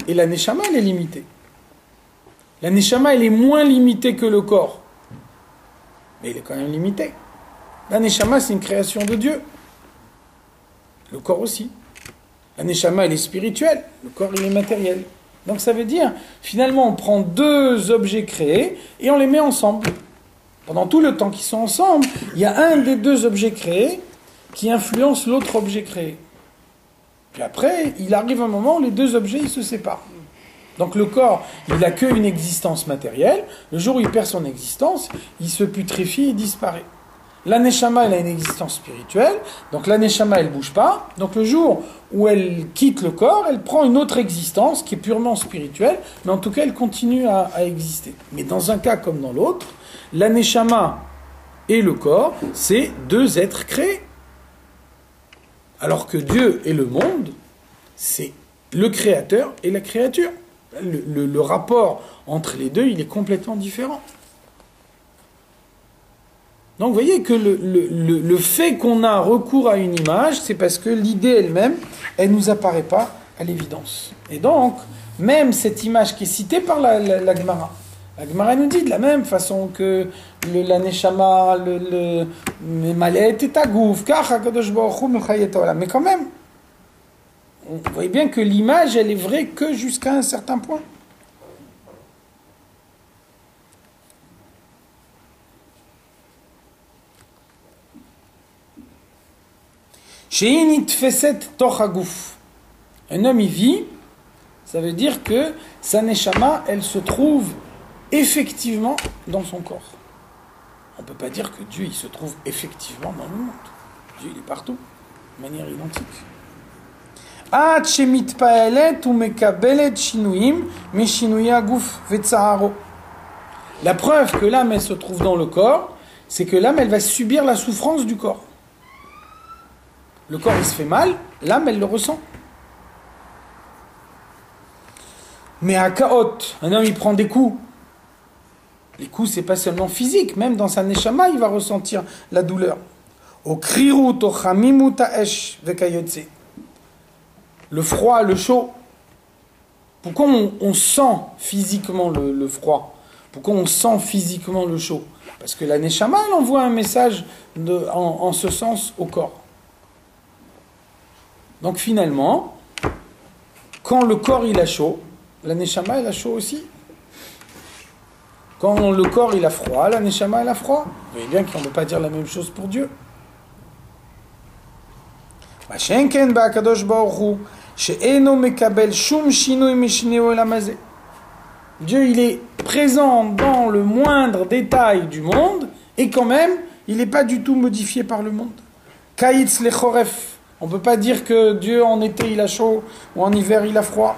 et la neshama, elle est limitée. La neshama, elle est moins limitée que le corps. Mais elle est quand même limitée. La neshama, c'est une création de Dieu. Le corps aussi. La neshama, elle est spirituelle. Le corps, il est matériel. Donc ça veut dire, finalement, on prend deux objets créés et on les met ensemble. Pendant tout le temps qu'ils sont ensemble, il y a un des deux objets créés qui influence l'autre objet créé. Puis après, il arrive un moment où les deux objets ils se séparent. Donc le corps, il n'a qu'une existence matérielle. Le jour où il perd son existence, il se putréfie et disparaît. La neshama, elle a une existence spirituelle. Donc la neshama, elle ne bouge pas. Donc le jour où elle quitte le corps, elle prend une autre existence qui est purement spirituelle. Mais en tout cas, elle continue à exister. Mais dans un cas comme dans l'autre, la neshama et le corps, c'est deux êtres créés. Alors que Dieu et le monde, c'est le créateur et la créature. Le rapport entre les deux, il est complètement différent. Donc vous voyez que le fait qu'on a recours à une image, c'est parce que l'idée elle-même, elle ne nous apparaît pas à l'évidence. Et donc, même cette image qui est citée par la Gemara, la Gemara nous dit de la même façon que la neshama, le malet et tagouf, mais quand même, vous voyez bien que l'image, elle est vraie que jusqu'à un certain point. Un homme y vit, ça veut dire que sa neshama, elle se trouve effectivement dans son corps. On ne peut pas dire que Dieu il se trouve effectivement dans le monde. Dieu il est partout, de manière identique. La preuve que l'âme elle se trouve dans le corps, c'est que l'âme elle va subir la souffrance du corps. Le corps il se fait mal, l'âme elle le ressent. Mais à Kaot, un homme il prend des coups. Les coups, c'est pas seulement physique, même dans sa neshama, il va ressentir la douleur. Au krirut, au chamimut ha'esh vekayotse. le froid, le chaud. Pourquoi on sent physiquement le froid? Pourquoi on sent physiquement le chaud? Parce que la Neshama, elle envoie un message en ce sens au corps. Donc finalement, quand le corps il a chaud, la Neshama elle a chaud aussi. Quand le corps il a froid, la Neshama elle a froid. Vous voyez bien qu'on ne peut pas dire la même chose pour Dieu. Dieu il est présent dans le moindre détail du monde et quand même il n'est pas du tout modifié par le monde. Kaïtz le choref. On ne peut pas dire que Dieu en été il a chaud ou en hiver il a froid.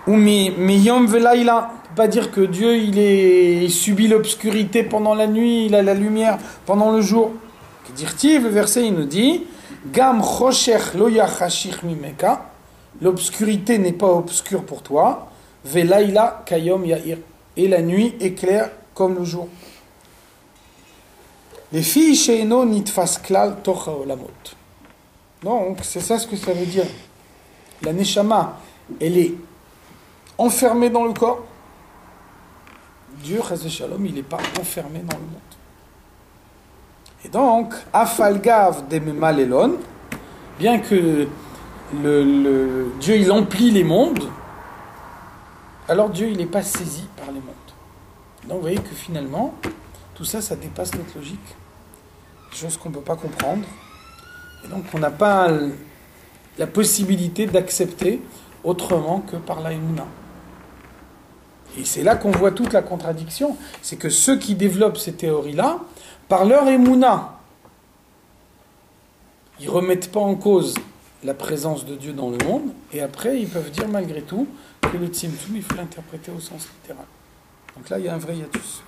Ou miyom velaïla. On ne peut pas dire que Dieu il subit l'obscurité pendant la nuit, il a la lumière pendant le jour. Le verset il nous dit Gam choshech lo yachashich mimeka. L'obscurité n'est pas obscure pour toi. Velaïla kayom yair. Et la nuit éclaire comme le jour. Les filles chez Eno nitfas klal tocha olamot. Donc, c'est ça ce que ça veut dire. La Neshama, elle est enfermée dans le corps. Dieu, Chas Shalom, il n'est pas enfermé dans le monde. Et donc, Afalgav dememalelon, bien que Dieu, il emplit les mondes, alors Dieu, il n'est pas saisi par les mondes. Donc, vous voyez que finalement, tout ça, ça dépasse notre logique. Des choses qu'on ne peut pas comprendre. Et donc, on n'a pas la possibilité d'accepter autrement que par la Emouna. Et c'est là qu'on voit toute la contradiction. C'est que ceux qui développent ces théories-là, par leur Emouna, ils ne remettent pas en cause la présence de Dieu dans le monde. Et après, ils peuvent dire malgré tout que le Tzimtzum, il faut l'interpréter au sens littéral. Donc là, il y a un vrai hiatus.